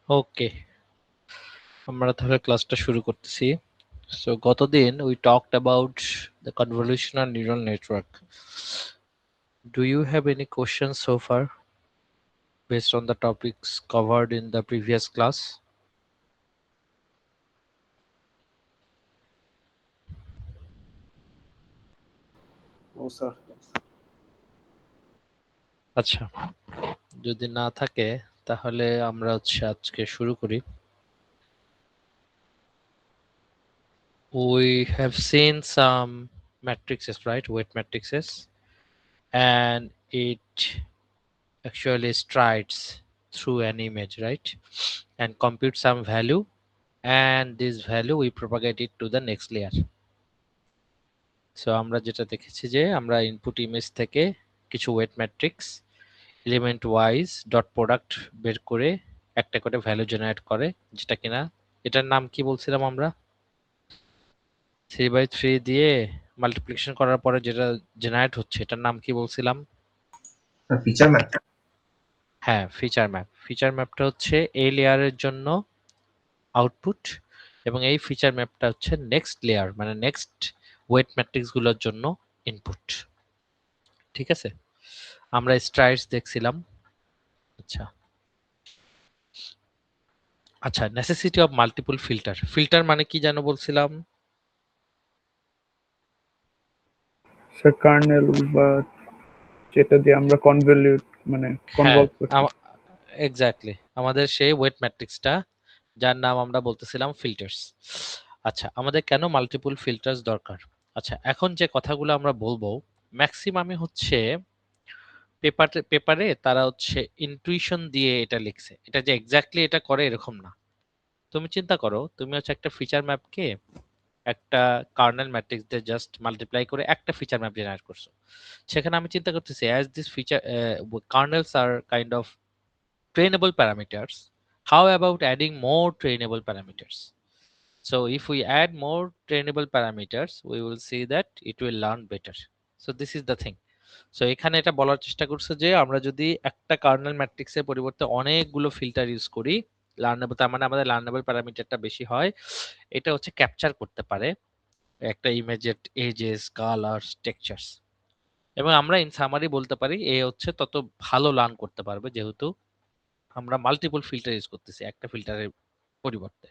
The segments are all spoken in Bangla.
ওকে, আমরা তাহলে ক্লাসটা শুরু করতেছি। So গতদিন we talked about the convolutional neural network. Do you have any questions so far based on the topics covered in the previous class? No, sir. আচ্ছা, যদি না থাকে তাহলে আমরা আজকে শুরু করি। We have seen some matrices, right? Weight matrices, and it actually strides through an image, right? And compute some value, and this value we propagate it to the next layer. So আমরা যেটা দেখেছি যে আমরা ইনপুট ইমেজ থেকে কিছু weight matrix element wise dot product বের করে একটা করে ভ্যালু জেনারেট করে, যেটা কিনা এটার নাম কি বলছিলাম আমরা? 3/3 দিয়ে মাল্টিপ্লিকেশন করার পরে যেটা জেনারেট হচ্ছে এটার নাম কি বলছিলাম? Feature map. হ্যাঁ, ফিচার ম্যাপ। ফিচার ম্যাপটা হচ্ছে এই লেয়ারের জন্য আউটপুট, এবং এই ফিচার ম্যাপটা হচ্ছে নেক্সট লেয়ার মানে নেক্সট ওয়েট ম্যাট্রিক্স গুলোর জন্য ইনপুট। ঠিক আছে, আমরা স্ট্রাইডস দেখছিলাম। আচ্ছা আচ্ছা, necessity of multiple filter. Filter মানে কি জানো বলছিলাম? সে কার্নেল বা যেটা দিয়ে আমরা কনভলিউট মানে হ্যাঁ, কনভলভ করছি। এক্স্যাক্টলি, আমাদের সেই ওয়েট ম্যাট্রিক্সটা যার নাম আমরা বলতেছিলাম ফিল্টার্স। আচ্ছা, আমাদের কেন মাল্টিপল ফিল্টার্স দরকার? আচ্ছা, এখন যে কথাগুলো আমরা বলবো ম্যাক্সিমামই হচ্ছে পেপারে তারা হচ্ছে ইনটুইশন দিয়ে এটা লিখছে, এটা যে এক্স্যাক্টলি এটা করে এরকম না। তুমি চিন্তা করো, তুমি হচ্ছে একটা ফিচার ম্যাপকে একটা কার্নেল ম্যাট্রিক্স দিয়ে জাস্ট মাল্টিপ্লাই করে একটা ফিচার ম্যাপ জেনারেট করছো। সেখানে আমি চিন্তা করতেছি as this feature kernels R kind of trainable parameters, how about adding more trainable parameters? So if we add more trainable parameters, we will see that it will learn better. So this is the thing. So এখানে এটা বলার চেষ্টা করছে যে আমরা যদি একটা কার্নেল ম্যাট্রিক্সের পরিবর্তে অনেকগুলো ফিল্টার ইউজ করি, লার্নেবল, তার মানে আমাদের লার্নেবল প্যারামিটারটা বেশি হয়, এটা হচ্ছে ক্যাপচার করতে পারে একটা ইমেজের এজেস, কালার্স, টেক্সচার্স, এবং আমরা ইন সামারি বলতে পারি এ হচ্ছে তত ভালো লার্ন করতে পারবে যেহেতু আমরা মাল্টিপল ফিল্টার ইউজ করতেছি একটা ফিল্টারের পরিবর্তে।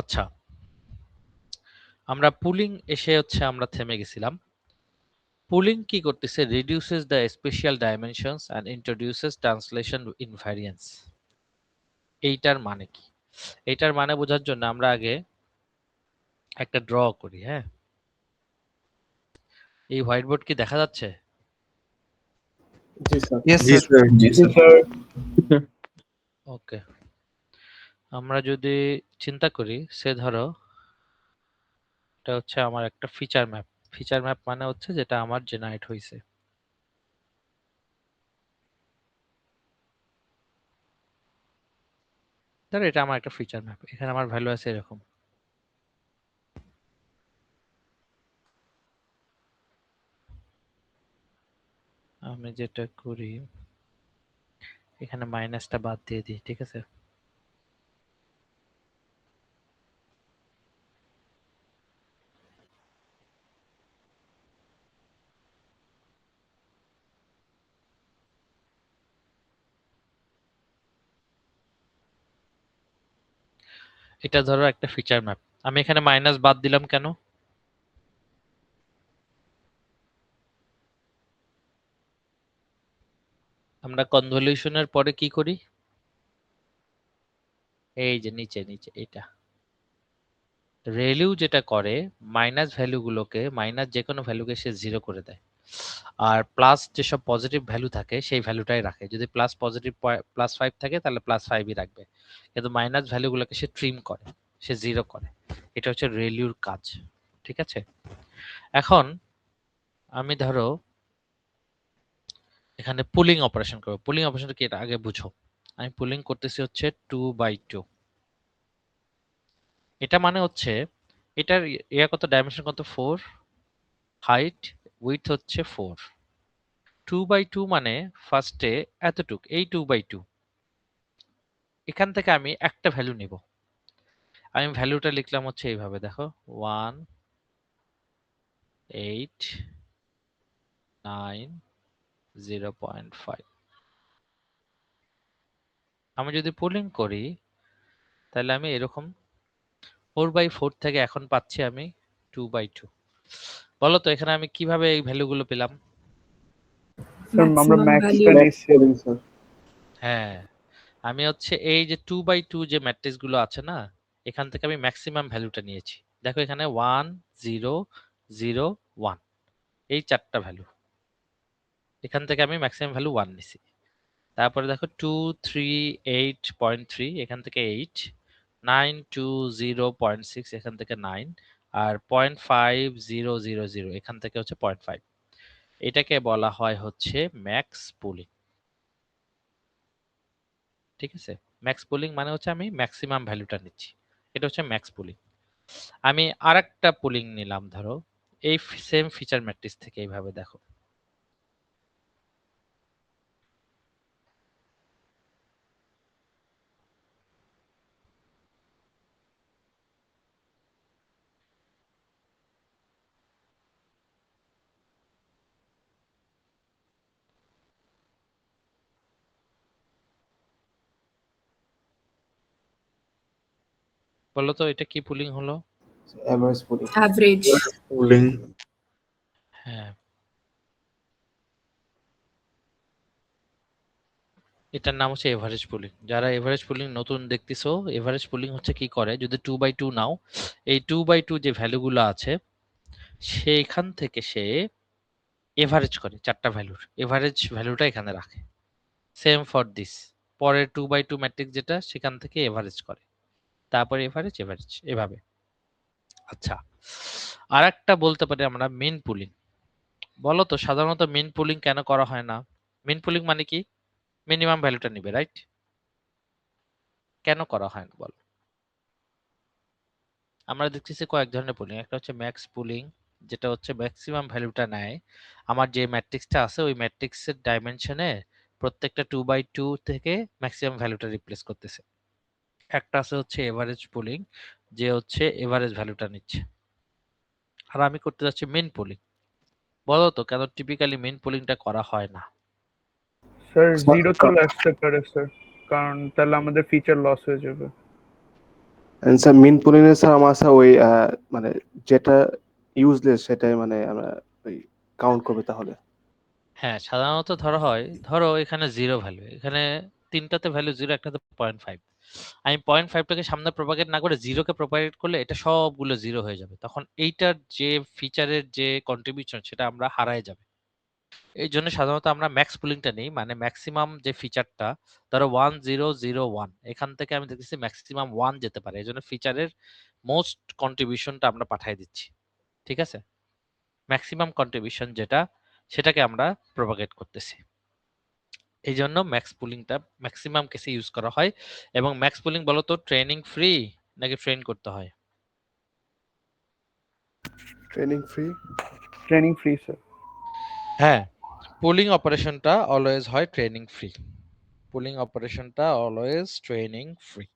আচ্ছা, আমরা পুলিং এসে হচ্ছে আমরা থেমে গেছিলাম। পুলিং কি করতেছে? Reduces the spatial dimensions and introduces translation invariance. এইটার মানে কি? এইটার মানে বোঝার জন্য আমরা আগে একটা ড্র করি। হ্যাঁ, এই হোয়াইট বোর্ড কি দেখা যাচ্ছে? জি স্যার। Yes, জি sir. স্যার। জি জি স্যার। স্যার। ওকে, আমরা যদি চিন্তা করি, সে ধরো এটা হচ্ছে আমার একটা ফিচার ম্যাপ। ফিচার ম্যাপ মানে হচ্ছে যেটা আমার জেনারেট হয়েছে। ধরো এটা আমার একটা ফিচার ম্যাপ, এখানে আমার ভ্যালু আছে এরকম। আমি যেটা করি এখানে মাইনাসটা বাদ দিয়ে দিই, ঠিক আছে? এটা ধরো একটা ফিচার ম্যাপ, আমি এখানে মাইনাস বাদ দিলাম কেন? আমরা কনভলিউশনের পরে কি করি? এই যে নিচে নিচে এটা রেলিউ যেটা করে, মাইনাস ভ্যালুগুলোকে, মাইনাস যে কোনো ভ্যালুকে সে জিরো করে দেয়, আর প্লাস যেসব পজিটিভ ভ্যালু থাকে সেই ভ্যালুটাই রাখে। যদি প্লাস পজিটিভ +5 থাকে তাহলে +5ই রাখবে, কিন্তু মাইনাস ভ্যালুগুলোকে সে ট্রিম করে, সে জিরো করে। এটা হচ্ছে রেলিউর কাজ, ঠিক আছে? এখন আমি ধরো এখানে পুলিং অপারেশন করবো। পুলিং অপারেশনটা কি এটা আগে বুঝো। আমি পুলিং করতেছি হচ্ছে 2/2। এটা মানে হচ্ছে এটার কত, ডাইমেনশন কত? 4, হাইট উইডথ হচ্ছে 4। 2/2 মানে ফার্স্টে এতটুক, এই 2/2 এখান থেকে আমি একটা ভ্যালু নিব। আমি ভ্যালুটা লিখলাম হচ্ছে এইভাবে, দেখো 1 8 9 0.5। আমি যদি পুলিং করি তাহলে আমি এরকম 4/4 থেকে এখন পাচ্ছি আমি 2/2। বলো তো এখানে আমি কিভাবে এই ভ্যালুগুলো পেলাম? স্যার আমরা Maximum ম্যাক্সটা value. নিচ্ছি। স্যার হ্যাঁ, আমি হচ্ছে এই যে 2/2 যে ম্যাট্রিক্স গুলো আছে না, এখান থেকে আমি ম্যাক্সিমাম ভ্যালুটা নিয়েছি। দেখো এখানে 1 0 0 1 এই চারটা ভ্যালু, এখান থেকে আমি ম্যাক্সিমাম ভ্যালু 1 নিছি। তারপরে দেখো 2 3 8.3 এখান থেকে 8, 9 2 0.6 এখান থেকে 9, আর 0.5 0 0 0 এখান থেকে হচ্ছে 0.5। এটাকে বলা হয় হচ্ছে ম্যাক্স পুলিং। ঠিক আছে, ম্যাক্স পুলিং মানে হচ্ছে আমি ম্যাক্সিমাম ভ্যালুটা নিচ্ছি, এটা হচ্ছে ম্যাক্স পুলিং। আমি আরেকটা পুলিং নিলাম, ধরো এই সেম ফিচার ম্যাট্রিক্স থেকে, এইভাবে দেখো। বলো তো এটা কি পুলিং হলো? Average pooling. Average. পুলিং। হ্যাঁ, এটার নাম হচ্ছে এভারেজ পুলিং। যারা এভারেজ পুলিং নতুন দেখতেছো, এভারেজ পুলিং হচ্ছে কি করে, যদি 2/2 নাও, এই 2/2 যে ভ্যালুগুলো আছে সেইখান থেকে সে এভারেজ করে, চারটা ভ্যালুর এভারেজ ভ্যালুটা এখানে রাখে। সেম ফর দিস, পরের 2/2 ম্যাট্রিক্স যেটা সেখান থেকে এভারেজ করে, তারপরে এভারেজ এভারেজ এভাবে। আচ্ছা, আর একটা বলতে পারি আমরা মিন পুলিং। বলো তো সাধারণত মিন পুলিং কেন করা হয় না? মিন পুলিং মানে কি? মিনিমাম ভ্যালুটা নিবে, রাইট? কেন করা হয় না বলো? আমরা দেখতেছি কয়েক ধরনের পুলিং। একটা হচ্ছে ম্যাক্স পুলিং, যেটা হচ্ছে ম্যাক্সিমাম ভ্যালুটা নেয়, আমার যে ম্যাট্রিক্সটা আছে ওই ম্যাট্রিক্সের ডাইমেনশনে প্রত্যেকটা 2/2 থেকে ম্যাক্সিমাম ভ্যালুটা রিপ্লেস করতেছে। একটা আছে হচ্ছে এভারেজ পুলিং, যে হচ্ছে এভারেজ ভ্যালুটা নিচ্ছে। আর আমি করতে যাচ্ছি মিন পুলিং। বলো তো কেন টিপিক্যালি মিন পুলিংটা করা হয় না? স্যার জিরো চলে আসতে পারে স্যার, কারণ তাহলে আমাদের ফিচার লস হয়ে যাবে। স্যার মিন পুলিং এর স্যার আমার স্যার ওই মানে যেটা ইউজলেস সেটাই মানে আমরা ওই কাউন্ট করবে তাহলে। হ্যাঁ, সাধারণত ধরো এখানে জিরো ভ্যালু, এখানে তিনটাতে ভ্যালু জিরো, একটাতে 0.5। আমি 0.5টাকে সামনে প্রপাগেট না করে জিরোকে প্রপাগেট করলে এটা সবগুলো জিরো হয়ে যাবে, তখন এইটার যে ফিচারের যে কন্ট্রিবিউশন সেটা আমরা হারায় যাবে। এই জন্য সাধারণত আমরা ম্যাক্স পুলিংটা নেই, মানে ম্যাক্সিমাম যে ফিচারটা, ধরো 1001 এখান থেকে আমি দেখতেছি ম্যাক্সিমাম 1 যেতে পারে, এই জন্য ফিচারের মোস্ট কন্ট্রিবিউশনটা আমরা পাঠিয়ে দিচ্ছি। ঠিক আছে, ম্যাক্সিমাম কন্ট্রিবিউশন যেটা, সেটাকে আমরা প্রপাগেট করতেছি। এই জন্য ম্যাক্স পুলিংটা ম্যাক্সিমাম কেসে ইউজ করা হয়। এবং ম্যাক্স পুলিং বলতো ট্রেনিং ফ্রি নাকি ট্রেন করতে হয়? Training free. Training free sir. হ্যাঁ, পুলিং অপারেশনটা অলওয়েজ হয় ট্রেনিং ফ্রি। পুলিং অপারেশনটা always training free.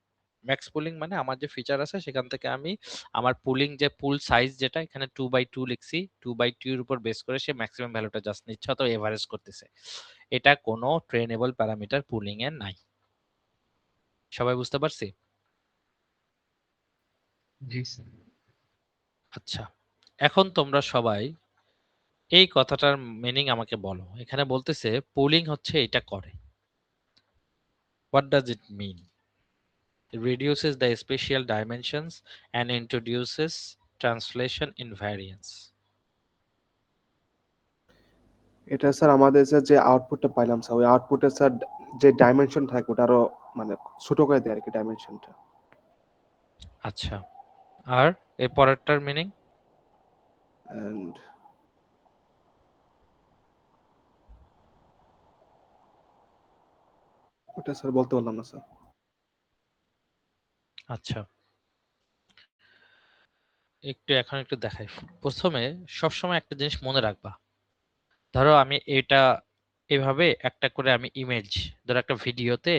Max pooling মানে আমার যে ফিচার আছে সেখান থেকে আমি আমার পুলিং যে পুল সাইজ যেটা এখানে 2/2 লিখছি, 2/2 এর উপর বেস করে সে ম্যাক্সিমাম ভ্যালুটা জাস্ট নিচ্ছে অথবা এভারেজ করতেছে। এটা কোনো ট্রেনেবল প্যারামিটার পুলিং এ নাই। সবাই বুঝতে পারছি? জি স্যার। আচ্ছা, এখন তোমরা সবাই এই কথাটার মিনিং আমাকে বলো। এখানে বলতেছে পুলিং হচ্ছে এটা করে, what does it mean? Reduces the spatial dimensions and introduces translation invariance. এটা স্যার আমাদের স্যার যে আউটপুটটা পাইলাম স্যার ওই আউটপুটে স্যার যে ডাইমেনশন থাকে ওটা আরো মানে ছোট করে দেয় আর কি ডাইমেনশনটা। আচ্ছা, আর এর পরেরটার মিনিং? এন্ড ওটা স্যার বলতে পারলাম না স্যার। আচ্ছা, এখন একটু দেখাই। প্রথমে সবসময় একটা জিনিস মনে রাখবা, ধরো আমি এটা এভাবে একটা করে আমি ইমেজ, ধরো একটা ভিডিওতে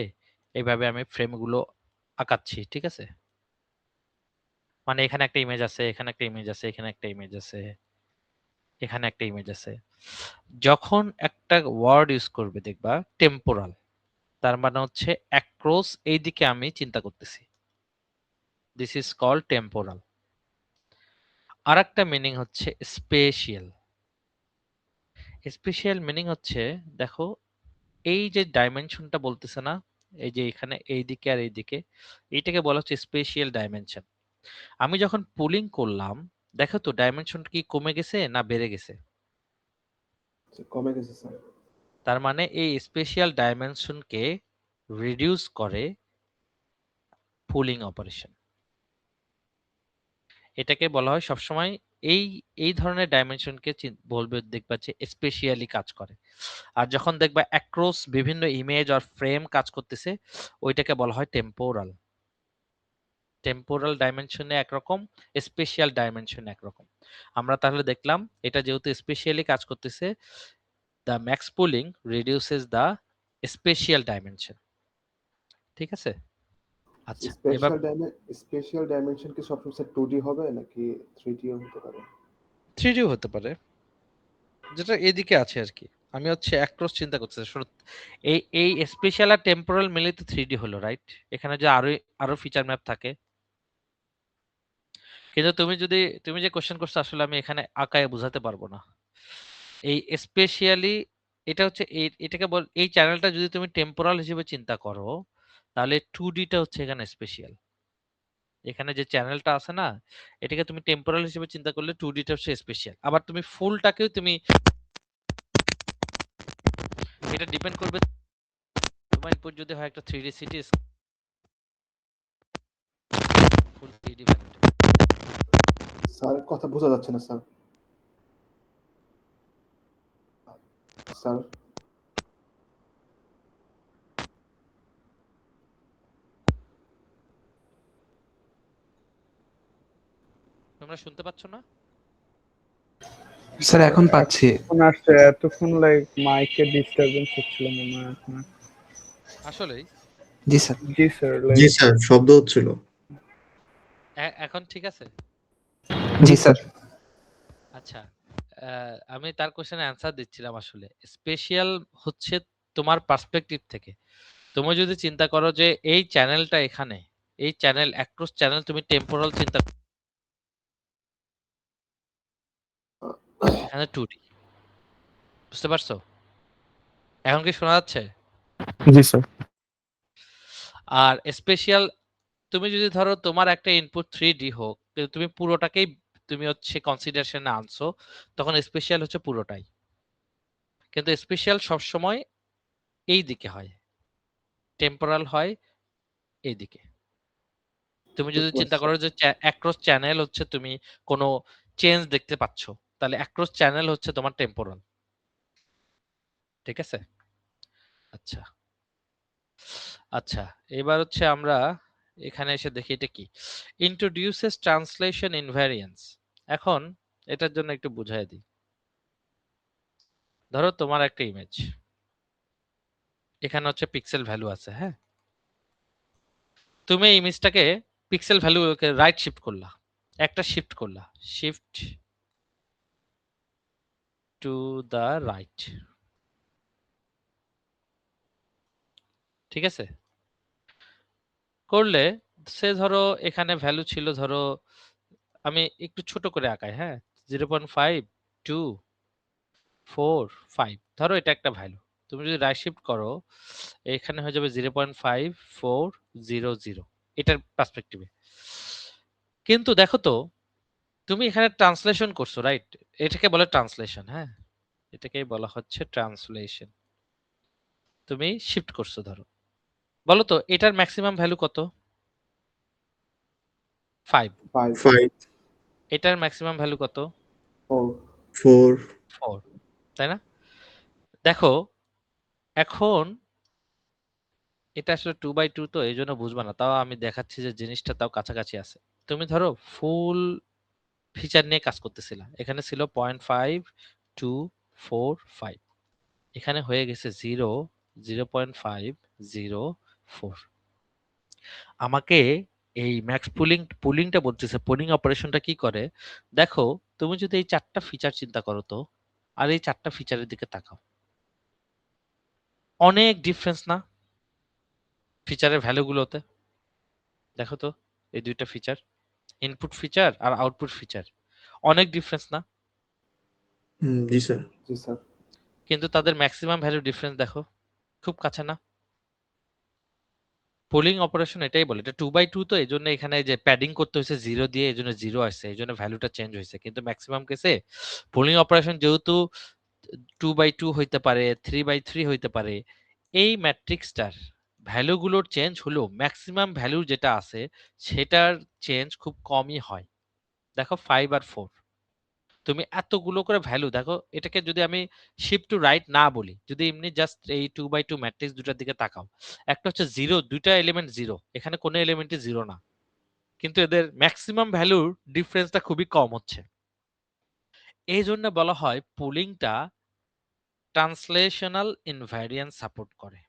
এইভাবে আমি ফ্রেমগুলো আঁকাচ্ছি, ঠিক আছে? মানে এখানে একটা ইমেজ আছে, এখানে একটা ইমেজ আছে, এখানে একটা ইমেজ আছে, এখানে একটা ইমেজ আছে। যখন একটা ওয়ার্ড ইউজ করবে দেখবা টেম্পোরাল, তার মানে হচ্ছে অ্যাক্রস এই দিকে আমি চিন্তা করতেছি, দিস ইজ কল্ড টেম্পোরাল। আর একটা মিনিং হচ্ছে স্পেশিয়াল। স্পেশাল মিনিং হচ্ছে, দেখো এই যে ডাইমেনশনটা বলতেছে না, এই যে এখানে এই দিকে আর এই দিকে, এইটাকে বলা হচ্ছে স্পেশিয়াল ডাইমেনশন। আমি যখন পুলিং করলাম, দেখো তো ডাইমেনশন কি কমে গেছে না বেড়ে গেছে? কমে গেছে স্যার। তার মানে এই স্পেশাল ডাইমেনশনকে রিডিউস করে পুলিং অপারেশন। এটাকে বলা হয় সবসময়, এই এই ধরনের ডাইমেনশনকে বলবে, দেখবা যে স্পেশালি কাজ করে। আর যখন দেখবা অ্যাক্রস বিভিন্ন ইমেজ আর ফ্রেম কাজ করতেছে, ওইটাকে বলা হয় টেম্পোরাল। টেম্পোরাল ডাইমেনশনে একরকম, স্পেশাল ডাইমেনশনে একরকম। আমরা তাহলে দেখলাম এটা যেহেতু স্পেশালি কাজ করতেছে, the max pooling reduces the spatial dimension. ঠিক আছে? আচ্ছা, এবার স্পেশাল ডাইমেনশন কি সবসময় 2D হবে নাকি 3D ও হতে পারে? 3D হতে পারে, যেটা এদিকে আছে আর কি। আমি হচ্ছে অ্যাক্রস চিন্তা করতেছি। শোনো, এই এই স্পেশাল আর টেম্পোরাল মিলে তো 3D হলো, রাইট? এখানে যে আরো আরো ফিচার ম্যাপ থাকে, কিন্তু তুমি যে কোশ্চেন করছো, আসলে আমি এখানে আঁকায় বোঝাতে পারবো না। এই স্পেশালি, এটা হচ্ছে এটাকে বল, এই চ্যানেলটা যদি তুমি টেম্পোরাল হিসেবে চিন্তা করো, তাহলে 2D টা হচ্ছে এখানে স্পেশাল। এখানে যে চ্যানেলটা আছে না, এটাকে তুমি টেম্পোরাল হিসেবে চিন্তা করলে 2D টা হচ্ছে স্পেশাল। আবার তুমি ফুলটাকেও তুমি, এটা ডিপেন্ড করবে তোমার ইনপুট যদি হয় একটা 3D সিটি, ফুল 3D ভ্যালুটা। স্যার কথা বোঝা যাচ্ছে না স্যার। স্যার তোমরা শুনতে পাচ্ছ না? স্যার এখন পাচ্ছি। এখন আসছে, এতক্ষণ লাইক মাইকের ডিস্টারবেন্স হচ্ছিল মনে হয় আপনার। আসলেই জি স্যার। জি স্যার, জি স্যার, শব্দ হচ্ছিল। এখন ঠিক আছে? জি স্যার। আচ্ছা, আমি তার কোশ্চেনে অ্যান্সার দিচ্ছিলাম। আসলে স্পেশাল হচ্ছে তোমার পার্সপেক্টিভ থেকে। তুমি যদি চিন্তা করো যে এই চ্যানেলটা এখানে, এই চ্যানেল অ্যাক্রস চ্যানেল, তুমি টেম্পোরাল চিন্তা, এখানে 2D, বুঝতে পারছো? এখন কি শোনা যাচ্ছে? জি স্যার। আর স্পেশাল, তুমি যদি ধরো তোমার একটা ইনপুট 3D হোক, কিন্তু তুমি পুরোটাকেই তুমি হচ্ছে কনসিডারেশনে আনছো, তখন স্পেশাল হচ্ছে পুরোটাই। কিন্তু স্পেশাল সবসময় এই দিকে হয়, টেম্পোরাল হয় এই দিকে। তুমি যদি বুঝতে চিন্তা পারছি। করো যে অ্যাক্রস চ্যানেল হচ্ছে তুমি কোনো চেঞ্জ দেখতে পাচ্ছ, তাহলে অ্যাক্রস চ্যানেল হচ্ছে তোমার টেম্পোরাল। ঠিক আছে? আচ্ছা আচ্ছা, এবার হচ্ছে আমরা এখানে এসে দেখি এটা কি, ইন্ট্রোডিউসেস ট্রান্সলেশন ইনভ্যারিয়েন্স। এখন এটার জন্য একটু বুঝাই দিই। ধরো তোমার একটা ইমেজ, এখানে হচ্ছে পিক্সেল ভ্যালু আছে, হ্যাঁ? তুমি এই ইমেজটাকে পিক্সেল ভ্যালুকে রাইট শিফট করলা, একটা শিফট করলা, শিফট টু দ্য রাইট। ঠিক আছে? করলে সে ধরো এখানে ভ্যালু ছিল, ধরো আমি একটু ছোট করে আঁকাই, হ্যাঁ, 0.5 2 4 5, ধরো এটা একটা ভ্যালু। তুমি যদি রাইট শিফট করো, এখানে হয়ে যাবে 0.5 4 0 0, এটার পার্সপেক্টিভে। কিন্তু দেখো তো, তুমি এখানে ট্রান্সলেশন করছো, রাইট? এটাকে বলে ট্রান্সলেশন, হ্যাঁ, এটাকেই বলা হচ্ছে ট্রান্সলেশন। তুমি শিফট করছো, ধরো বলো তো এটার ম্যাক্সিমাম ভ্যালু কত? 5। 5 5 এটার ম্যাক্সিমাম ভ্যালু কত? 4 4 4, তাই না? দেখো এখন এটা আসলে 2/2, তো এই জন্য বুঝবা না, তাও আমি দেখাচ্ছি যে জিনিসটা তাও কাছাকাছি আছে। তুমি ধরো ফুল ফিচার নিয়ে কাজ করতেছিলা, এখানে ছিল 0.5 2 4 5, এখানে হয়ে গেছে 0 0.5 0 4। আমাকে এই ম্যাক্স পুলিংটা বলতেছে, পুলিং অপারেশনটা কি করে দেখো। তুমি যদি এই 4টা ফিচার চিন্তা করো তো, আর এই 4টা ফিচারের দিকে তাকাও, অনেক ডিফারেন্স না ফিচারের ভ্যালুগুলোতে? দেখো তো এই দুইটা ফিচার, ইনপুট ফিচার আর আউটপুট ফিচার, অনেক ডিফারেন্স না? জি স্যার। জি স্যার। কিন্তু তাদের ম্যাক্সিমাম ভ্যালু ডিফারেন্স দেখো, খুব কাছে না? পোলিং অপারেশন এটাই বলে, এটা 2/2, তো এই জন্য এখানে যে প্যাডিং করতে হয়েছে 0 দিয়ে, এই জন্য 0 আসছে, এই জন্য ভ্যালুটা চেঞ্জ হয়েছে। কিন্তু ম্যাক্সিমাম কেসে পোলিং অপারেশন যেহেতু 2/2 হইতে পারে, 3/3 হইতে পারে, এই ম্যাট্রিক্সটার ভ্যালুগুলোর চেঞ্জ হলেও ম্যাক্সিমাম ভ্যালু যেটা আছে সেটার চেঞ্জ খুব কমই হয়। দেখো 5 আর 4, তুমি এতগুলো করে ভ্যালু দেখো, এটাকে যদি আমি শিফট টু রাইট না বলি, যদি এমনি জাস্ট এই 2/2 ম্যাট্রিক্স দুটার দিকে তাকাও, একটা হচ্ছে 0, দুইটা এলিমেন্ট 0, এখানে কোনো এলিমেন্টই 0 না, কিন্তু এদের ম্যাক্সিমাম ভ্যালুর ডিফারেন্সটা খুবই কম হচ্ছে। এই জন্য বলা হয় পুলিংটা ট্রান্সলেশনাল ইনভ্যারিয়েন্স সাপোর্ট করে।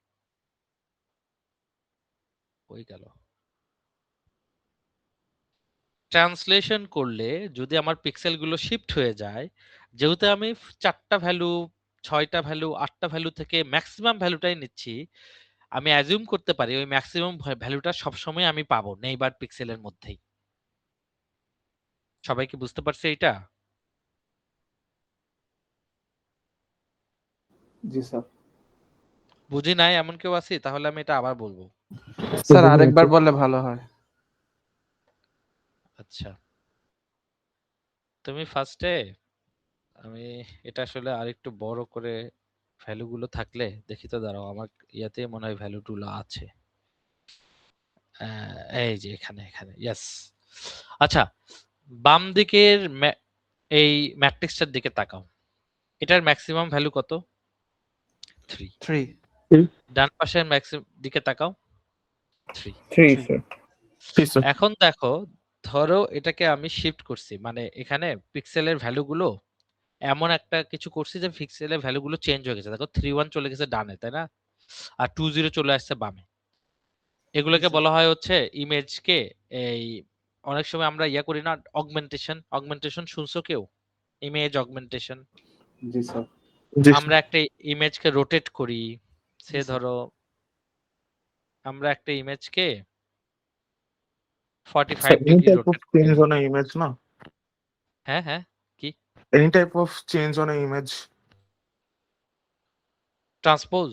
ওই গেল। ট্রান্সলেশন করলে যদি আমার পিক্সেলগুলো শিফট হয়ে যায়, যেহেতু আমি 4টা ভ্যালু, 6টা ভ্যালু, 8টা ভ্যালু থেকে ম্যাক্সিমাম ভ্যালুটাই নিচ্ছি, আমি অ্যাজিউম করতে পারি ওই ম্যাক্সিমাম ভ্যালুটা সবসময় আমি পাবো নেইবার পিক্সেলের মধ্যেই। সবাই কি বুঝতে পারছে এটা? জি স্যার। বুঝি নাই এমন কেউ আছে? তাহলে আমি এটা আবার বলবো। স্যার আরেকবার বললে ভালো হয়। আচ্ছা, তুমি ফার্স্টে, আমি এটা আসলে আরেকটু বড় করে ভ্যালুগুলো থাকলে দেখি তো, দাঁড়াও আমার ইয়াতে মনে হয় ভ্যালুগুলো আছে। এই যে এখানে এখানে ইয়েস। আচ্ছা, বাম দিকের এই ম্যাট্রিক্সটার দিকে তাকাও, এটার ম্যাক্সিমাম ভ্যালু কত? 3। 3 ডান পাশের ম্যাক্সিমাম দিকে তাকাও, 3। 3 স্যার। ঠিক স্যার। এখন দেখো, ধরো এটাকে আমি শিফট করছি, মানে এখানে পিক্সেলের ভ্যালুগুলো এমন একটা কিছু করছি যে পিক্সেলের ভ্যালুগুলো চেঞ্জ হয়ে গেছে। দেখো 3.1 চলে গেছে ডানে, তাই না? আর 2.0 চলে আসছে বামে। এগুলোকে বলা হয় হচ্ছে ইমেজকে, এই অনেক সময় আমরা ইয়া করি না, অগমেন্টেশন। অগমেন্টেশন শুনছো কেউ? Image augmentation. জি স্যার। জি আমরা একটা ইমেজকে রোটেট করি, সে ধরো আমরা একটা ইমেজকে 45 Any degree type of rotate করি। change on an image, no? হ্যাঁ হ্যাঁ, কি Any type of change on an image. Transpose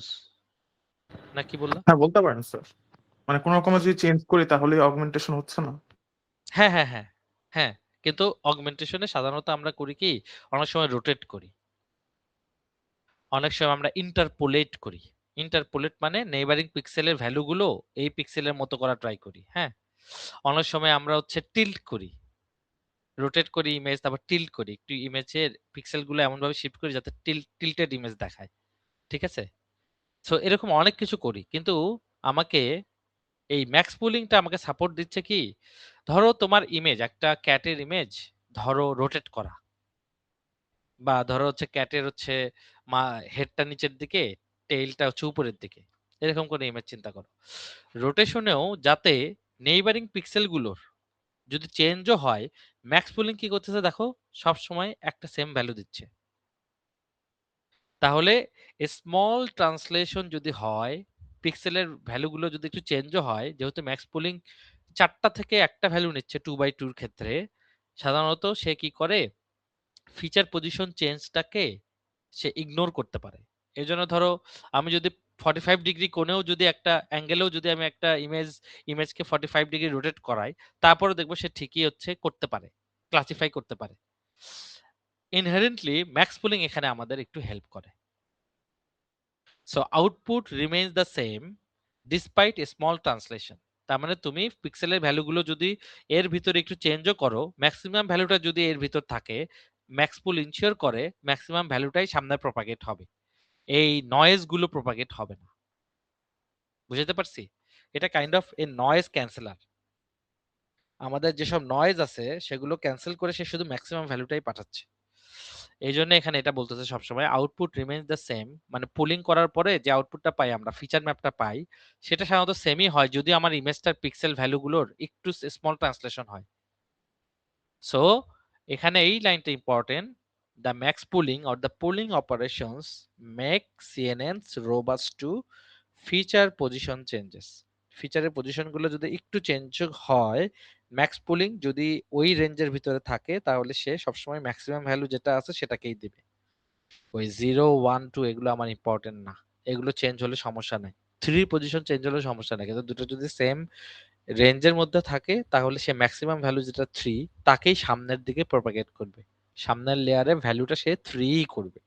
না কি বললা? হ্যাঁ বলতে পারেন স্যার, মানে কোনো রকম যদি চেঞ্জ করি তাহলে অগমেন্টেশন হচ্ছে না। হ্যাঁ হ্যাঁ হ্যাঁ হ্যাঁ, কিন্তু অগমেন্টেশনে সাধারণত আমরা করি কি, অনেক সময় রোটেট করি, অনেক সময় আমরা ইন্টারপোলেট করি। ইন্টারপোলেট মানে নেইবারিং পিক্সেলের ভ্যালুগুলো এই পিক্সেলের মতো করা ট্রাই করি। হ্যাঁ, অনেক সময় আমরা হচ্ছে টিল্ট করি, রোটেট করি ইমেজ, তারপর টিল্ট করি, একটু ইমেজের পিক্সেলগুলো এমন ভাবে শিফট করি যাতে টিল্টেড ইমেজ দেখায়। ঠিক আছে? সো এরকম অনেক কিছু করি, কিন্তু আমাকে এই ম্যাক্স পুলিংটা আমাকে সাপোর্ট দিচ্ছে কি, ধরো তোমার ইমেজ, একটা ক্যাটের ইমেজ ধরো রোটেট করা, বা ধরো হচ্ছে ক্যাটের হচ্ছে মা হেডটা নিচের দিকে, টেইলটা হচ্ছে উপরের দিকে, এরকম করে ইমেজ চিন্তা করো। রোটেশনেও যাতে নেইবারিং পিক্সেলগুলোর যদি চেঞ্জও হয়, ম্যাক্স পুলিং কি করতেছে দেখো, সব সময় একটা সেম ভ্যালু দিচ্ছে। তাহলে স্মল ট্রান্সলেশন যদি হয়, পিক্সেলের ভ্যালুগুলো যদি একটু চেঞ্জও হয়, যেহেতু ম্যাক্স পুলিং 4টা থেকে একটা ভ্যালু নিচ্ছে 2/2 এর ক্ষেত্রে, সাধারণত সে কি করে, ফিচার পজিশন চেঞ্জটাকে সে ইগনোর করতে পারে। এই জন্য ধরো আমি যদি 45 ডিগ্রি কোণেও যদি একটা অ্যাঙ্গেলেও যদি আমি একটা ইমেজকে 45 ডিগ্রি রোটেট করাই, তারপরে দেখবো সে ঠিকই হচ্ছে করতে পারে, ক্লাসিফাই করতে পারে। ইনহেরেন্টলি ম্যাক্স পুলিং এখানে আমাদের একটু হেল্প করে। So output remains the same despite small translation. তার মানে তুমি পিক্সেলের ভ্যালুগুলো যদি এর ভিতরে একটু চেঞ্জও করো, ম্যাক্সিমাম ভ্যালুটা যদি এর ভিতর থাকে, ম্যাক্স পুল ইনশিওর করে ম্যাক্সিমাম ভ্যালুটাই সামনে প্রপাগেট হবে, এই নয়েজ গুলো প্রপাগেট হবে না। বুঝতে পারছি? এটা কাইন্ড অফ এ নয়েজ ক্যান্সেলার। আমাদের যেসব নয়েজ আছে সেগুলো ক্যান্সেল করে সে শুধু ম্যাক্সিমাম ভ্যালুটাই পাঠাচ্ছে। এই জন্য এখানে এটা বলতেছে সবসময় আউটপুট রিমেইনস দ্য সেম, মানে পুলিং করার পরে যে আউটপুটটা পাই আমরা, ফিচার ম্যাপটা পাই, সেটা সাধারণত সেমই হয় যদি আমার ইমেজটার পিক্সেল ভ্যালুগুলোর একটু স্মল ট্রান্সলেশন হয়। সো এখানে এই লাইনটা important, the max pooling or the pooling operations make CNNs robust to feature position changes. ফিচারের পজিশনগুলো যদি একটু চেঞ্জ হয়, ম্যাক্স পুলিং যদি ওই রেঞ্জের ভিতরে থাকে, তাহলে সে সবসময় ম্যাক্সিমাম ভ্যালু যেটা আছে সেটাকেই দিবে। ওই 0, 1, 2 এগুলো আমার ইম্পর্টেন্ট না, এগুলো চেঞ্জ হলে সমস্যা নাই। 3 পজিশন চেঞ্জ হলে সমস্যা নাই, কিন্তু দুটো যদি সেম রেঞ্জের মধ্যে থাকে তাহলে সে ম্যাক্সিমাম ভ্যালু যেটা 3 তাকেই সামনের দিকে প্রপাগেট করবে, সামনের লেয়ারে ভ্যালুটা সে 3 করবে,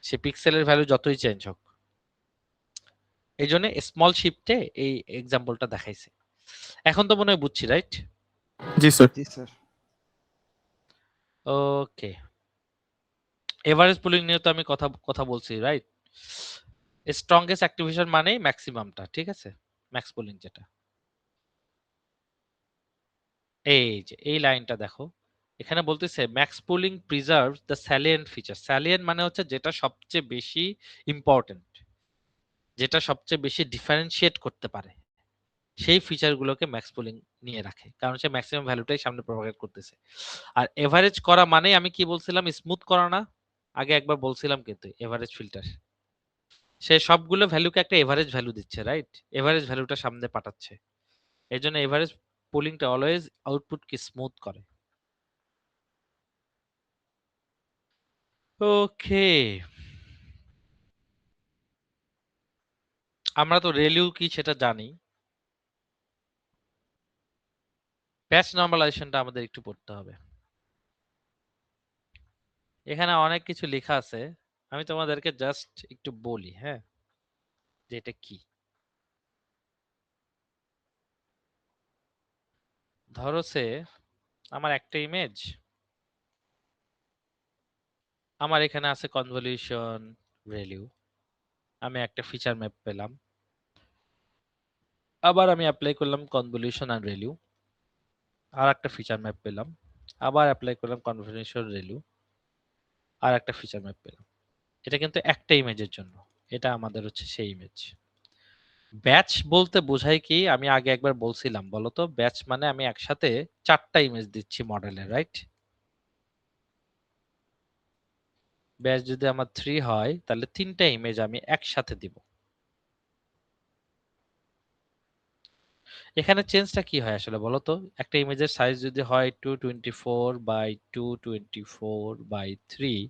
সে পিক্সেলের ভ্যালু যতই চেঞ্জ হোক। এই জন্য স্মল শিফটে এই এক্সাম্পলটা দেখাইছে। এখন তো মনে হয় বুঝছি, রাইট? জি স্যার। জি স্যার। ওকে, এভারেজ পুলিং নিয়ে তো আমি কথা বলছি, রাইট? স্ট্রংগেস্ট অ্যাক্টিভেশন মানেই ম্যাক্সিমামটা, ঠিক আছে, ম্যাক্স পুলিং যেটা। এই যে এই লাইনটা দেখো, এখানে বলতেছে max pooling preserves the salient feature. Salient মানে হচ্ছে যেটা সবচেয়ে বেশি ইম্পর্টেন্ট, যেটা সবচেয়ে বেশি ডিফারেন্সিয়েট করতে পারে, সেই ফিচারগুলোকে ম্যাক্স পুলিং নিয়ে রাখে, কারণ সে ম্যাক্সিমাম ভ্যালুটাই সামনে প্রপাগেট করতেছে। আর এভারেজ করা মানে আমি কি বলছিলাম, স্মুথ করা না? আগে একবার বলছিলাম কিন্তু এভারেজ ফিল্টার, সে সবগুলো ভ্যালুকে একটা এভারেজ ভ্যালু দিচ্ছে, রাইট? এভারেজ ভ্যালুটা সামনে পাঠাচ্ছে। এই জন্য এভারেজ পুলিংটা অলওয়েজ আউটপুটকে স্মুথ করে। ওকে, আমরা তো রেলিউ কি সেটা জানি। ব্যাচ নরমালাইজেশনটা আমাদের একটু পড়তে হবে। এখানে অনেক কিছু লেখা আছে, আমি তোমাদেরকে জাস্ট একটু বলি, হ্যাঁ, যে এটা কি। ধরো সে আমার একটা ইমেজ, আমার এখানে আছে কনভলিউশন, রেলিউ, আমি একটা ফিচার ম্যাপ পেলাম, আবার আমি অ্যাপ্লাই করলাম কনভলিউশন আর রেলিউ, আর একটা ফিচার ম্যাপ পেলাম, আবার অ্যাপ্লাই করলাম কনভলিউশন রেলিউ, আর একটা ফিচার ম্যাপ পেলাম। এটা কিন্তু একটা ইমেজের জন্য, এটা আমাদের হচ্ছে সেই ইমেজ। ব্যাচ বলতে বোঝায় কি, আমি আগে একবার বলছিলাম, বলতো ব্যাচ মানে আমি একসাথে 4টা ইমেজ দিচ্ছি মডেলের, রাইট? ব্যাচ যদি আমার 3 হয় তাহলে 3টা ইমেজ আমি একসাথে দিব। এখানে চেঞ্জটা কি হয় আসলে বলতো, একটা ইমেজের সাইজ যদি হয় 224 বাই 224 বাই 3,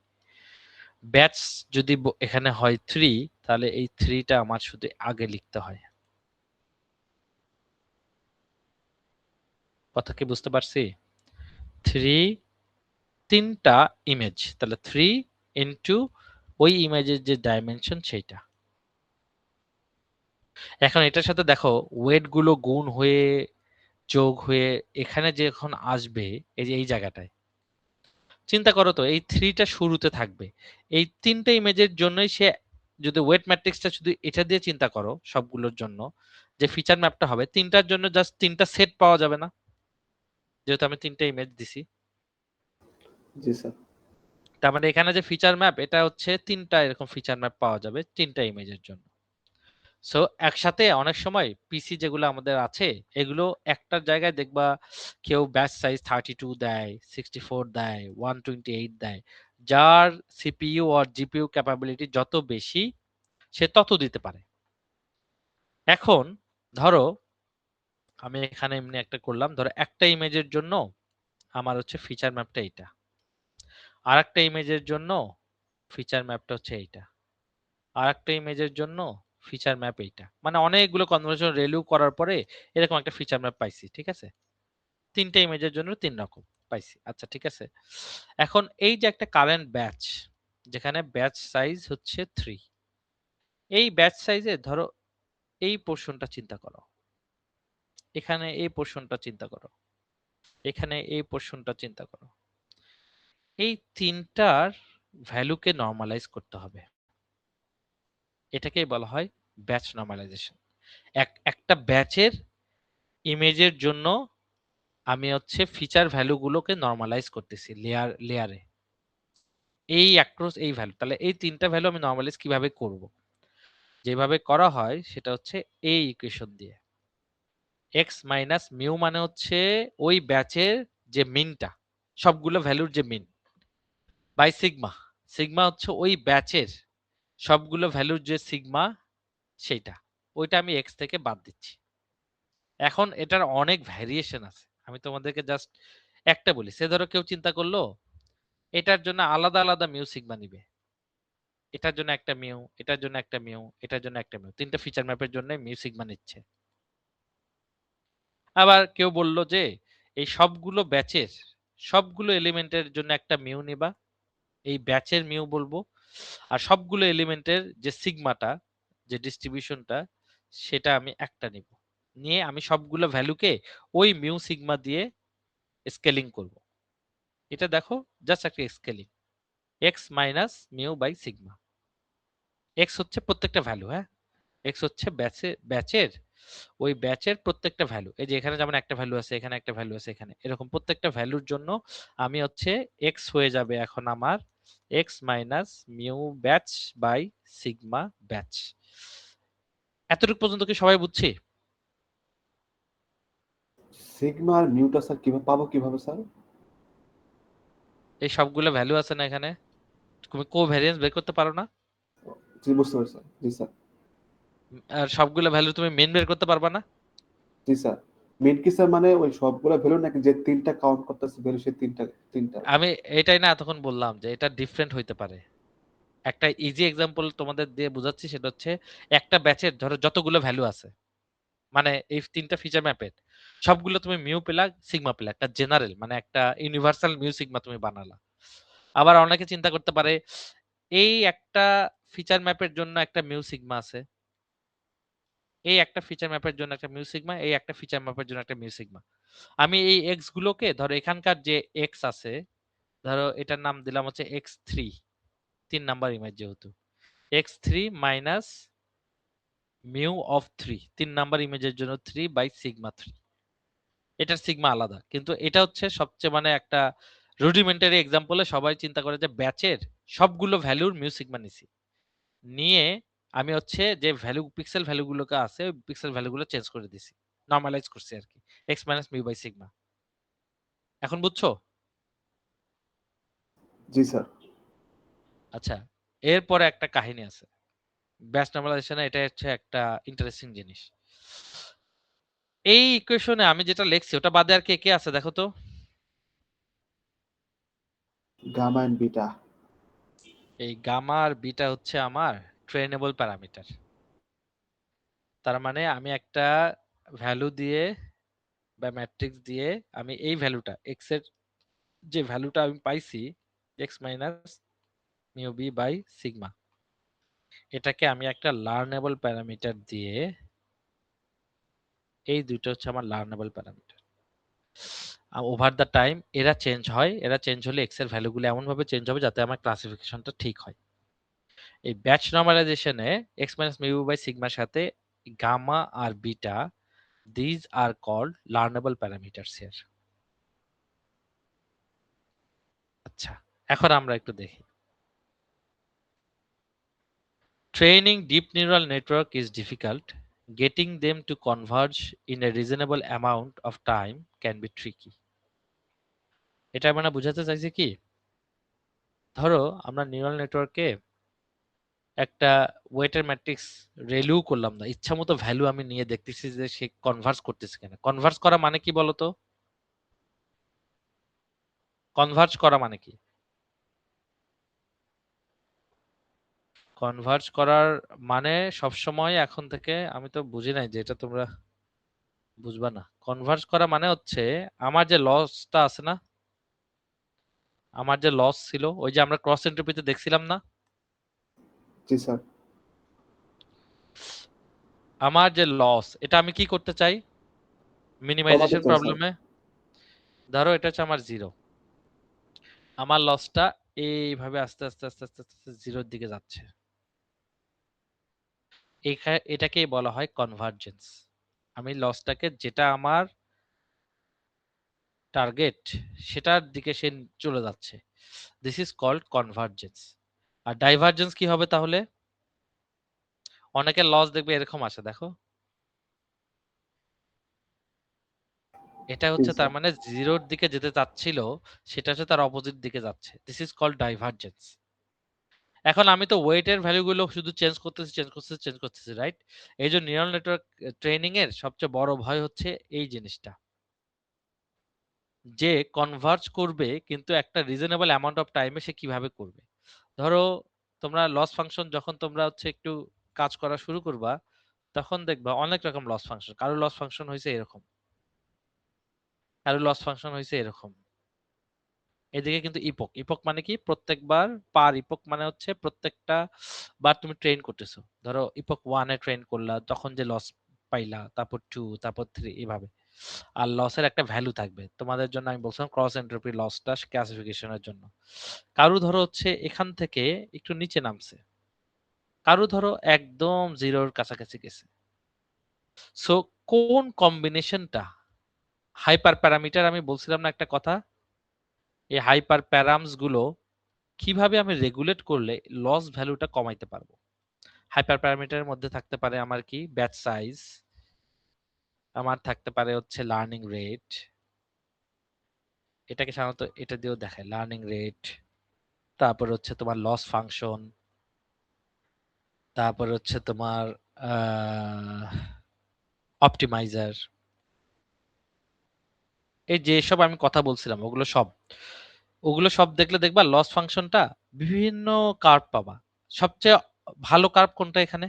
ব্যাচ যদি এখানে হয় 3, তাহলে এই 3টা আমার শুধু আগে লিখতে হয়। কথা কি বুঝতে পারছি? 3, 3টা ইমেজ, তাহলে 3 ইনটু ওই ইমেজের যে ডাইমেনশন সেইটা। এখন এটার সাথে দেখো ওয়েট গুলো গুণ হয়ে যোগ হয়ে এখানে যে এখন আসবে, এই যে এই জায়গাটায় চিন্তা করো তো, এই 3টা শুরুতে থাকবে, এই 3টে ইমেজের জন্যই সে, যদি ওয়েট ম্যাট্রিক্সটা শুধু এটা দিয়ে চিন্তা করো সবগুলোর জন্য, যে ফিচার ম্যাপটা হবে 3টার জন্য, জাস্ট 3টা সেট পাওয়া যাবে না, যেহেতু আমি 3টে ইমেজ দিছি। জি স্যার। তার মানে এখানে যে ফিচার ম্যাপ, এটা হচ্ছে 3টা এরকম ফিচার ম্যাপ পাওয়া যাবে 3টা ইমেজের জন্য। সো একসাথে অনেক সময় পিসি যেগুলো আমাদের আছে, এগুলো একটার জায়গায় দেখবা কেউ ব্যাচ সাইজ 32 দেয়, 64 দেয়, 128 দেয়, যার সিপিইউ আর জিপিইউ ক্যাপাবিলিটি যত বেশি সে তত দিতে পারে। এখন ধরো আমি এখানে এমনি একটা করলাম, ধরো একটা ইমেজের জন্য আমার হচ্ছে ফিচার ম্যাপটা এইটা, আর একটা ইমেজের জন্য ফিচার ম্যাপটা হচ্ছে এইটা, আর একটা ইমেজের জন্য ফিচার ম্যাপ এইটা, মানে অনেকগুলো কনভলিউশন রেলিউ করার পরে এরকম একটা ফিচার ম্যাপ পাইছি, ঠিক আছে? 3টে ইমেজের জন্য 3 রকম পাইছি, আচ্ছা ঠিক আছে। এখন এই যে একটা কারেন্ট ব্যাচ, যেখানে ব্যাচ সাইজ হচ্ছে 3, এই ব্যাচ সাইজে ধরো এই পোর্শনটা চিন্তা করো, এখানে এই পোর্শনটা চিন্তা করো, এখানে এই পোর্শনটা চিন্তা করো, এই 3টার ভ্যালুকে নরমালাইজ করতে হবে, এটাকেই বলা হয় ব্যাচ নরমালাইজেশন। একটা ব্যাচের ইমেজের জন্য আমি হচ্ছে ফিচার ভ্যালুগুলোকে নরমালাইজ করতেছি লেয়ারে। এই অ্যাক্রস এই ভ্যালু, তাহলে এই তিনটা ভ্যালু আমি নর্মালাইজ কিভাবে করব? যেভাবে করা হয় সেটা হচ্ছে এই ইকুয়েশন দিয়ে। এক্স মাইনাস মিউ মানে হচ্ছে ওই ব্যাচের যে মিনটা, সবগুলো ভ্যালুর যে মিন, বাই সিগমা। সিগমা হচ্ছে ওই ব্যাচের সবগুলো ভ্যালুর যে সিগমা, সেইটা, ওইটা আমি এক্স থেকে বাদ দিচ্ছি। এখন এটার অনেক ভ্যারিয়েশন আছে, আমি তোমাদেরকে জাস্ট একটা বলি। সে ধরো কেউ চিন্তা করলো এটার জন্য আলাদা আলাদা মিউ সিগমা নিবে, এটার জন্য একটা মিউ, এটার জন্য একটা মিউ, এটার জন্য একটা মিউ, তিনটা ফিচার ম্যাপের জন্য মিউ সিগমা নিচ্ছে। আবার কেউ বলল যে এই সবগুলো ব্যাচের সবগুলো এলিমেন্টের জন্য একটা মিউ নিবা, এই ব্যাচের মিউ বলবো, আর সবগুলো এলিমেন্টের যে সিগমাটা, যে ডিস্ট্রিবিউশনটা, সেটা আমি একটা নিব, নিয়ে আমি সবগুলো ভ্যালুকে ওই মিউ সিগমা দিয়ে স্কেলিং করব। এটা দেখো জাস্ট একটা scaling, x minus mu by sigma. X হচ্ছে প্রত্যেকটা ভ্যালু, হ্যাঁ, এক্স হচ্ছে ব্যাচের ওই ব্যাচের প্রত্যেকটা ভ্যালু। এই যে এখানে যেমন একটা ভ্যালু আছে, এখানে একটা ভ্যালু আছে, এখানে এরকম প্রত্যেকটা ভ্যালুর জন্য আমি হচ্ছে এক্স হয়ে যাবে এখন আমার x minus mu batch by sigma batch. এতটুকু পর্যন্ত কি সবাই বুঝছি? সিগমা আর মিউটা স্যার কিভাবে পাবো, কিভাবে স্যার? এই সবগুলো ভ্যালু আছে না এখানে, তুমি কোভ্যারিয়েন্স বের করতে পারো না? জি বুঝতে পারছি স্যার। জি স্যার। আর সবগুলো ভ্যালু তুমি মেন বের করতে পারবা না? জি স্যার। মিন কি স্যার মানে ওই সবগুলা ভ্যালু নাকি যে তিনটা কাউন্ট করতেছে ভ্যালু সেই তিনটা? আমি এটাই না এতক্ষণ বললাম যে এটা ডিফারেন্ট হইতে পারে। একটা ইজি এক্সাম্পল তোমাদের দিয়ে বুঝাচ্ছি, সেটা হচ্ছে একটা ব্যাচের ধরো যতগুলো ভ্যালু আছে, মানে এই তিনটা ফিচার ম্যাপের সবগুলো তুমি মিউ পেলা সিগমা পেলা, একটা জেনারেল মানে একটা ইউনিভার্সাল মিউ সিগমা তুমি বানালা। আবার অনেকে চিন্তা করতে পারে এই একটা ফিচার ম্যাপের জন্য একটা মিউ সিগমা আছে, এই একটা ফিচার ম্যাপের জন্য একটা মিউ সিগমা, এই একটা ফিচার ম্যাপের জন্য একটা মিউ সিগমা। আমি এই এক্স গুলোকে ধরো এখানকার যে এক্স আছে, ধরো এটার নাম দিলাম হচ্ছে এক্স থ্রি, 3 নাম্বার ইমেজ যেহেতু, x three minus mu of 3, 3 number ইমেজের জন্য 3 বাই সিগমা 3। এটার সিগমা আলাদা, কিন্তু এটা হচ্ছে সবচেয়ে মানে একটা রুডিমেন্টারি এক্সাম্পলে সবাই চিন্তা করে যে ব্যাচের সবগুলো ভ্যালুর মিউ সিগমা নিছি, নিয়ে আমি হচ্ছে যে ভ্যালু পিক্সেল ভ্যালুগুলোকে আছে ওই পিক্সেল ভ্যালুগুলো চেঞ্জ করে দিছি, নরমালাইজ করছি আর কি, x minus mu by sigma. এখন বুঝছো? জি স্যার। আচ্ছা, এরপরে একটা কাহিনী আছে ব্যাচ নরমালাইজেশনে, এটা হচ্ছে একটা ইন্টারেস্টিং জিনিস। এই ইকুয়েশনে আমি যেটা লিখছি ওটা বাদে আর কে কে আছে দেখো তো? Gamma and beta. এই গামা আর বিটা হচ্ছে আমার ট্রেনেবল প্যারামিটার। তার মানে আমি একটা ভ্যালু দিয়ে বা ম্যাট্রিক্স দিয়ে আমি এই ভ্যালুটা এক্স এর যে ভ্যালুটা আমি পাইছি x minus mu b by sigma, এটাকে আমি একটা লার্নেবল প্যারামিটার দিয়ে, এই দুটো হচ্ছে আমার লার্নেবল প্যারামিটার। ওভার দ্য টাইম এরা চেঞ্জ হয়, এরা চেঞ্জ হলে এক্স এর ভ্যালুগুলো এমন ভাবে চেঞ্জ হবে যাতে আমার ক্লাসিফিকেশনটা ঠিক হয়। এই ব্যাচ নরমালাইজেশনে এক্স মাইনাস মিউ বাই সিগমার সাথে গামা আর beta, these are called learnable parameters here. আচ্ছা, এখন আমরা একটু দেখি। Training deep neural network is difficult. Getting them to converge in a reasonable amount of time can be tricky. এটা মানে বোঝাতে চাইছি কি, ধরো আমরা নিউরাল নেটওয়ার্কে একটা ওয়েটের ম্যাট্রিক্স রেলিউ করলাম না, ইচ্ছা মতো ভ্যালু আমি নিয়ে দেখতেছি যে সে কনভার্স করতেছে কিনা। কনভার্স করা মানে কি বলতো? কনভার্জ করা মানে কি? কনভার্জ করার মানে সবসময় এখন থেকে আমি তো বুঝি নাই যে এটা তোমরা বুঝবা না। কনভার্জ করা মানে হচ্ছে আমার যে লসটা আছে না, আমার যে লস ছিল ওই যে আমরা ক্রস এন্ট্রপিতে দেখছিলাম না, জি স্যার। আমার যে লস এটা আমি কি করতে চাই মিনিমাইজেশন চাই, প্রবলেমে। ধরো এটা হচ্ছে আমার জিরো, আমার লসটা এইভাবে আস্তে আস্তে আস্তে আস্তে আস্তে জিরোর দিকে যাচ্ছে, এটাকেই বলা হয় কনভার্জেন্স। আমি লসটাকে যেটা আমার টার্গেট সেটার দিকে সে চলে যাচ্ছে, দিস ইজ কল্ড কনভার্জেন্স। আর ডাইভার্জেন্স কি হবে তাহলে? অনেকের লস দেখবে এরকম আসে, দেখো এটা হচ্ছে তার মানে জিরোর দিকে যেতে চাচ্ছিল, সেটা হচ্ছে তার অপোজিট দিকে যাচ্ছে। This is called divergence. এখন আমি তো ওয়েটের ভ্যালুগুলো শুধু চেঞ্জ করতেছি, রাইট? এই যে নিউরাল নেটওয়ার্ক ট্রেনিং এর সবচেয়ে বড় ভয় হচ্ছে এই জিনিসটা, যে কনভার্জ করবে কিন্তু একটা রিজনেবল অ্যামাউন্ট অফ টাইমে সে কিভাবে করবে। ধরো তোমরা লস ফাংশন যখন তোমরা হচ্ছে একটু কাজ করা শুরু করবা, তখন দেখবা অনেক রকম লস ফাংশন। কারো লস ফাংশন হয়েছে এরকম, কারো লস ফাংশন হয়েছে এরকম। এদিকে কিন্তু ইপক, ইপক মানে কি? প্রত্যেকবার পার ইপক মানে হচ্ছে প্রত্যেকটা বার তুমি ট্রেন করতেছো। ধরো ইপক 1 এ ট্রেন করলা, তখন যে লস পাইলা, তারপর 2, তারপর 3, এভাবে। আর লসের একটা ভ্যালু থাকবে। তোমাদের জন্য আমি বলছিলাম ক্রস এন্ট্রপি লসটা ক্লাসিফিকেশনের জন্য। কারো ধরো হচ্ছে এখান থেকে একটু নিচে নামছে, কারো ধরো একদম জিরোর কাছাকাছি গেছে। সো কোন কম্বিনেশনটা হাইপার প্যারামিটার, আমি বলছিলাম না একটা কথা, এই হাইপার প্যারামস গুলো কিভাবে আমি রেগুলেট করলে লস ভ্যালুটা কমাইতে পারবো। হাইপার প্যারামিটারের মধ্যে থাকতে পারে আমার কি, ব্যাচ সাইজ, আমার থাকতে পারে হচ্ছে লার্নিং রেট, এটাকে সাধারণত এটা দিয়েও দেখায়, লার্নিং রেট। তারপর হচ্ছে তোমার লস ফাংশন, তারপর হচ্ছে তোমার অপটিমাইজার। এই যে সব আমি কথা বলছিলাম ওগুলো সব দেখলে দেখবা লস ফাংশনটা বিভিন্ন কার্ভ পাবা। সবচেয়ে ভালো কার্ভ কোনটা এখানে?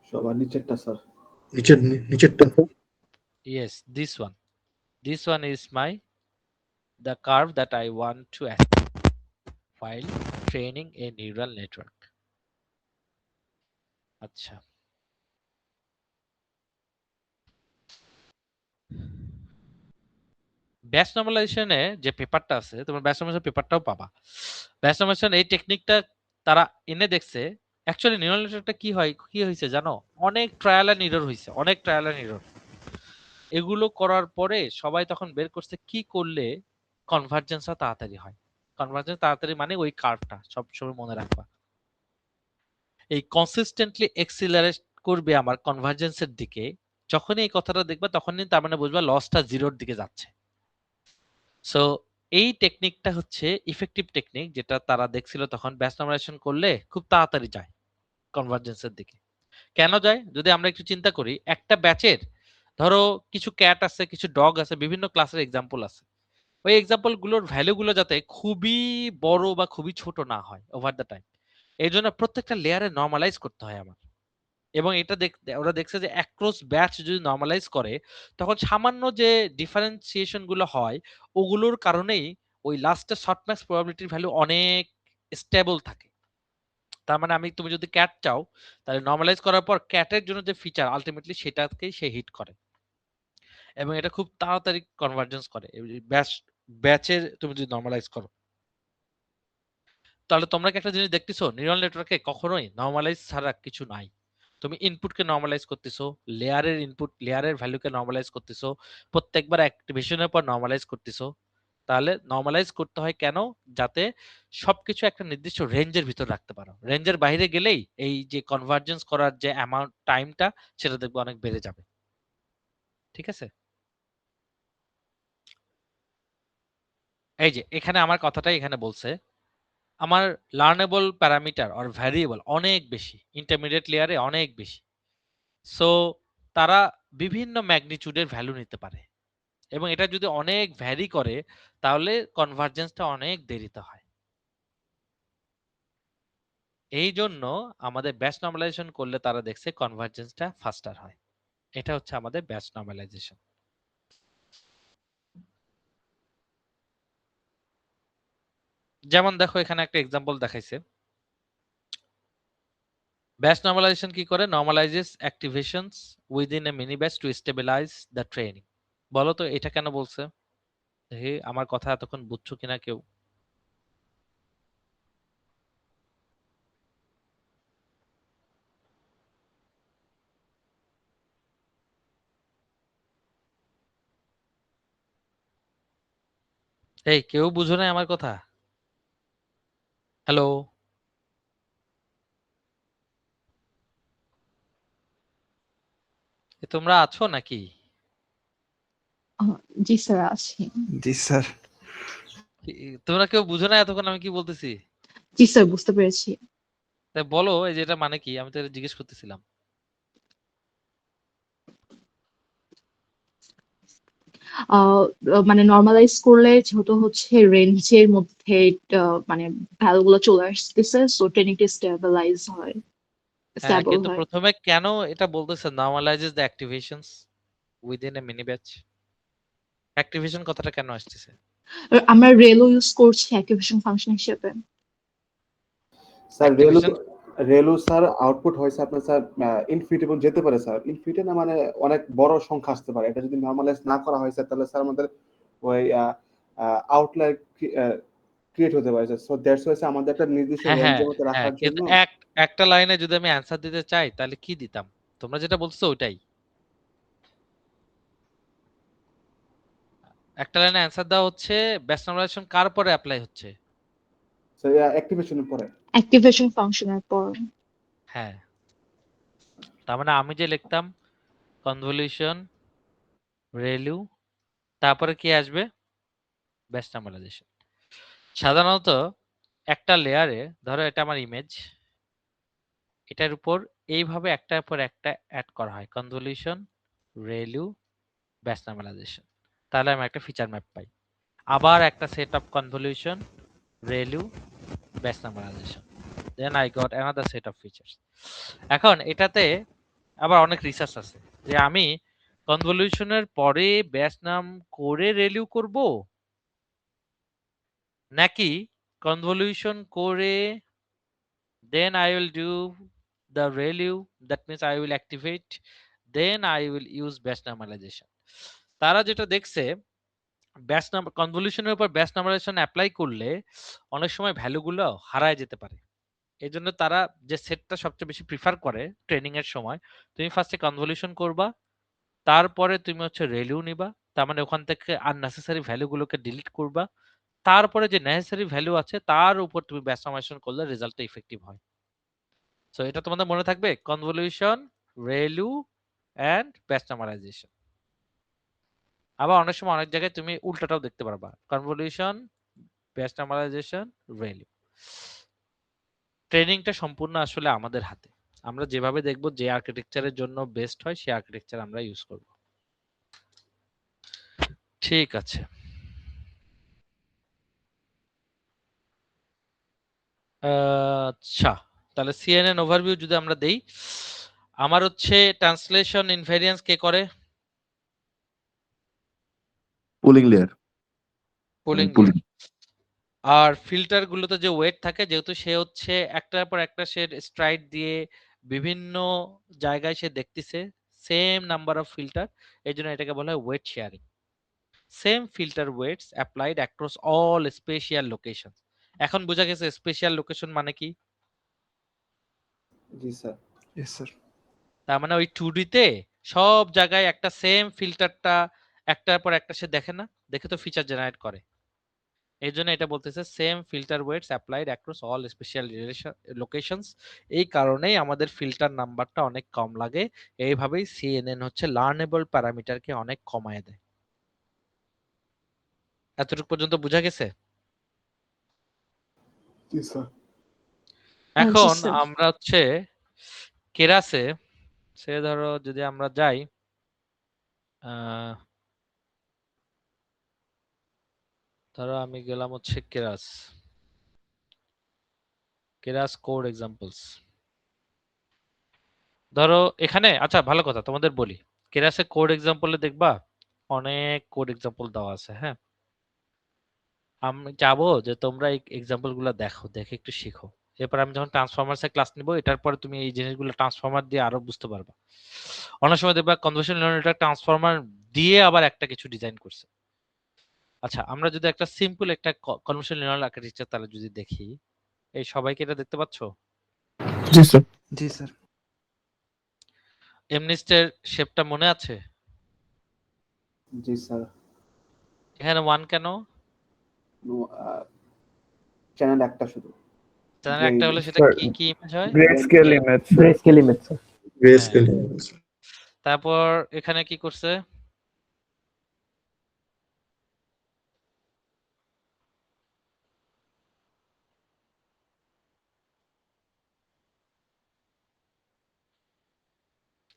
সবার নিচেরটা স্যার। নিচেরটা yes, this one is my the curve that I want to achieve while training a neural network. আচ্ছা, ব্যাচ নর্মালাইজেশনে যে পেপারটা আছে, তোমার ব্যাচ নর্মালাইজেশন পেপারটাও পাবা। ব্যাচ নর্মালাইজেশন এই টেকনিকটা তারা এনে দেখছে অ্যাকচুয়ালি নিউরাল নেটওয়ার্কটা কি হয়েছে জানো? অনেক ট্রায়াল এন্ড এরর হয়েছে, অনেক ট্রায়াল এন্ড এরর। এগুলো করার পরে সবাই তখন বের করছে কি করলে কনভার্জেন্সটা তাড়াতাড়ি হয়। কনভার্জেন্স তাড়াতাড়ি মানে ওই কার্ভটা সবসময় মনে রাখবা, এই কনসিস্টেন্টলি এক্সিলারেট করবে আমার কনভার্জেন্সের দিকে। যখনই এই কথাটা দেখবা তখনই তার মানে বুঝবা লসটা জিরোর দিকে যাচ্ছে। সো এই টেকনিকটা হচ্ছে ইফেক্টিভ টেকনিক, যেটা তারা দেখছিল তখন ব্যাচ নর্মালাইজেশন করলে খুব তাড়াতাড়ি যায় কনভার্জেন্সের দিকে। কেন যায় যদি আমরা একটু চিন্তা করি, একটা ব্যাচের ধরো কিছু ক্যাট আছে, কিছু ডগ আছে, বিভিন্ন ক্লাসের এক্সাম্পল আছে। ওই এক্সাম্পল গুলোর ভ্যালু গুলো যাতে খুবই বড় বা খুবই ছোট না হয় ওভার দ্য টাইম, এই জন্য প্রত্যেকটা লেয়ারে নর্মালাইজ করতে হয় আমার। এবং এটা ওরা দেখছে যে অ্যাক্রস ব্যাচ যদি নরমালাইজ করে, তখন সামান্য যে ডিফারেন্সিয়েশন গুলো হয় ওগুলোর কারণেই ওই লাস্টে শর্টম্যাক্স প্রবাবিলিটির ভ্যালু অনেক স্টেবল থাকে। তার মানে তুমি যদি ক্যাট চাও, তাহলে নরমালাইজ করার পর ক্যাটের জন্য যে ফিচার আলটিমেটলি সেটাকেই সে হিট করে, এবং এটা খুব তাড়াতাড়ি কনভার্জেন্স করে ব্যাচের তুমি যদি নরমালাইজ করো। তাহলে তোমরা কি একটা জিনিস দেখতেছো, নিউরাল নেটওয়ার্কে কখনোই নরমালাইজ ছাড়া কিছু নাই। তুমি ইনপুটকে নরমালাইজ করতেছো, লেয়ারের ভ্যালুকে নরমালাইজ করতেছো, প্রত্যেকবার অ্যাক্টিভেশনের পর নরমালাইজ করতেছো। তাহলে নরমালাইজ করতে হয় কেন? যাতে সবকিছু একটা নির্দিষ্ট রেঞ্জের ভিতর রাখতে পারো। রেঞ্জের বাইরে গেলেই এই যে কনভার্জেন্স করার যে অ্যামাউন্ট টাইমটা, সেটা দেখবে অনেক বেড়ে যাবে। ঠিক আছে, এই যে এখানে আমার কথাটাই এখানে বলছে, আমার লার্নেবল প্যারামিটার আর ভ্যারিয়েবল অনেক বেশি, ইন্টারমিডিয়েট লেয়ারে অনেক বেশি। সো তারা বিভিন্ন ম্যাগনিটিউডের ভ্যালু নিতে পারে, এবং এটা যদি অনেক ভ্যারি করে তাহলে কনভার্জেন্সটা অনেক দেরিতে হয়। এই জন্য আমাদের ব্যাচ নর্মালাইজেশন করলে তারা দেখছে কনভার্জেন্সটা ফাস্টার হয়। এটা হচ্ছে আমাদের ব্যাচ নর্মালাইজেশন। যেমন দেখো এখানে একটা এক্সাম্পল দেখাইছে। ব্যাচ নর্মালাইজেশন কি করে? Normalizes activations within a mini batch to stabilize the training. বলো তো এটা কেন বলছে? হে, আমার কথা এতক্ষণ বুঝছো কিনা কেউ? এই কেউ বুঝো না আমার কথা? হ্যালো, তোমরা আছো নাকি? জি স্যার আছি। জি স্যার। তোমরা কেউ বুঝো না এতক্ষণ আমি কি বলতেছি? জি স্যার বুঝতে পেরেছি। তাই বলো এই যে এটা মানে কি, আমি তো এটা জিজ্ঞেস করতেছিলাম। মানে নর্মালাইজ করলে যেহেতু হচ্ছে রেঞ্জের মধ্যে মানে ভ্যালু গুলো চলে আসতেছে, সো ট্রেনিংটা স্টেবিলাইজ হয়, হ্যাঁ, স্টেবল কিন্তু হয়। প্রথমে কেন এটা বলতেছে normalizes the activations within a mini batch? Activation কথাটা কেন আসতেছে? আমরা রেলো ইউজ করছি অ্যাক্টিভেশন ফাংশন হিসেবে। Sir activation ReLU sir output হয়েছে আপনার স্যার ইনফিনিটি পর্যন্ত যেতে পারে স্যার। ইনফিনিটি না মানে অনেক বড় সংখ্যা আসতে পারে। এটা যদি নরমালাইজ না করা হয় স্যার তাহলে স্যার আমাদের ওই আউটলায়ার ক্রিয়েট হতে পারে স্যার। সো দ্যাটস ওয়াই আমাদের একটা নির্দিষ্ট হ্যাঁ, হ্যাঁ, রেঞ্জের মধ্যে হ্যাঁ, রাখার কিন্তু জন্য একটা লাইনে যদি আমি অ্যান্সার দিতে চাই তাহলে কি দিতাম? তোমরা যেটা বলছো ওইটাই। একটা লাইনে অ্যান্সার দেওয়া হচ্ছে ব্যাচ নরমালাইজেশন কার পরে অ্যাপ্লাই হচ্ছে? স্যার অ্যাক্টিভেশনের পরে। অ্যাক্টিভেশন ফাংশনের পর। হ্যাঁ, তার মানে আমি যে লিখতাম কনভলিউশন রেলু, তারপরে কি আসবে? Batch normalisation. সাধারণত একটা লেয়ারে, ধরো এটা আমার ইমেজ, এটার উপর এইভাবে একটার পর একটা অ্যাড করা হয় কনভলিউশন রেলু ব্যাচ নরমালাইজেশন, তাহলে আমি একটা ফিচার ম্যাপ পাই। আবার একটা set of convolution ReLU batch normalization, then I got another set of features. এখন এটাতে আবার অনেক রিসার্চ আছে যে আমি কনভলিউশনের পরে ব্যাচ নাম করে রেলু করব, নাকি কনভলিউশন করে then I will do the ReLU, that means I will activate, then I will use batch normalization. তারা যেটা দেখছে ব্যাচ নাম্বার কনভলিউশনের উপর ব্যাচ নরমালাইজেশন অ্যাপ্লাই করলে অনেক সময় ভ্যালুগুলো হারায় যেতে পারে। এই জন্য তারা যে সেটটা সবচেয়ে বেশি প্রিফার করে ট্রেনিং এর সময়, তুমি ফার্স্টে কনভলিউশন করবা, তারপরে তুমি হচ্ছে রেলিউ নিবা, তার মানে ওখান থেকে আননেসেসারি ভ্যালুগুলোকে ডিলিট করবা, তারপরে যে নেসেসারি ভ্যালু আছে তার উপর তুমি ব্যাচ নরমালাইজেশন করলে রেজাল্টটা ইফেক্টিভ হয়। সো এটা তোমাদের মনে থাকবে, কনভলিউশন রেলু এন্ড ব্যাচ নরমালাইজেশন। আবার অনেক সময় অনেক জায়গায় তুমি উল্টাটাও দেখতে পারবা, কনভলিউশন ব্যাচ নরমালাইজেশন রেলু। ট্রেনিংটা সম্পূর্ণ আসলে আমাদের হাতে, আমরা যেভাবে দেখব যে আর্কিটেকচারের জন্য বেস্ট হয় সেই আর্কিটেকচার আমরা ইউজ করব। ঠিক আছে, আচ্ছা তাহলে সিএনএন ওভারভিউ যদি আমরা দেই, আমার হচ্ছে ট্রান্সলেশন ইনভেরিয়েন্স কে করে? Pooling layer. Pooling pooling. আর ফিল্টার গুলোতে যে ওয়েট থাকে, যেহেতু সে হচ্ছে একটার পর একটা সে স্ট্রাইড দিয়ে বিভিন্ন জায়গায় সে দেখতেছে সেম নাম্বার অফ ফিল্টার, এই জন্য এটাকে বলা হয় weight sharing. Same filter weights applied across all spatial location. এখন বোঝা গেছে স্পেশাল লোকেশন মানে কি? জি স্যার। Yes sir. তার মানে ওই 2D তে সব জায়গায় একটা সেম ফিল্টারটা একটার পর একটা সে দেখে না, দেখে তো ফিচার জেনারেট করে। এই জন্য এটা বলতেছে same filter weights applied across all spatial locations. এই কারণেই আমাদের ফিল্টার নাম্বারটা অনেক কম লাগে। এইভাবেই সিএনএন হচ্ছে লার্নেবল প্যারামিটারকে অনেক কমায় দেয়। এতটুকু পর্যন্ত বোঝা গেছে? জি স্যার। জি এখন স্যার। আমরা হচ্ছে কেরাসে, সে ধরো যদি আমরা যাই, ধরো আমি গেলাম হচ্ছে কেরাস, কেরাস কোড এক্সাম্পলস। ধরো এখানে, আচ্ছা ভালো কথা তোমাদের বলি, কেরাসে কোড এক্সাম্পলে দেখবা অনেক কোড এক্সাম্পল দেওয়া আছে। হ্যাঁ, আমি চাবো যে তোমরা এই এক্সাম্পল গুলো দেখো, দেখে একটু শিখো। এরপর আমি যখন ট্রান্সফরমার্সে ক্লাস নিব, এটার পরে তুমি এই জিনিসগুলো ট্রান্সফরমার দিয়ে আরো বুঝতে পারবা। অনেক সময় দেখবা কনভলিউশন নিউরাল ট্রান্সফরমার দিয়ে আবার একটা কিছু ডিজাইন করছে। আচ্ছা আমরা যদি একটা সিম্পল একটা কনভলিউশন নিউরাল আর্কিটেকচার তাহলে যদি দেখি, এই সবাইকে এটা দেখতে পাচ্ছো? জি স্যার। জি স্যার। এমনিস্টের শেপটা মনে আছে? জি স্যার। এখানে 1 কেন? চ্যানেল একটা শুধু। চ্যানেল Gray একটা হলে image। সেটা Sir, কি ইমেজ হয়? grayscale image, sir. Grayscale image, sir. Grayscale হ্যাঁ। image. তারপর এখানে কি করছে?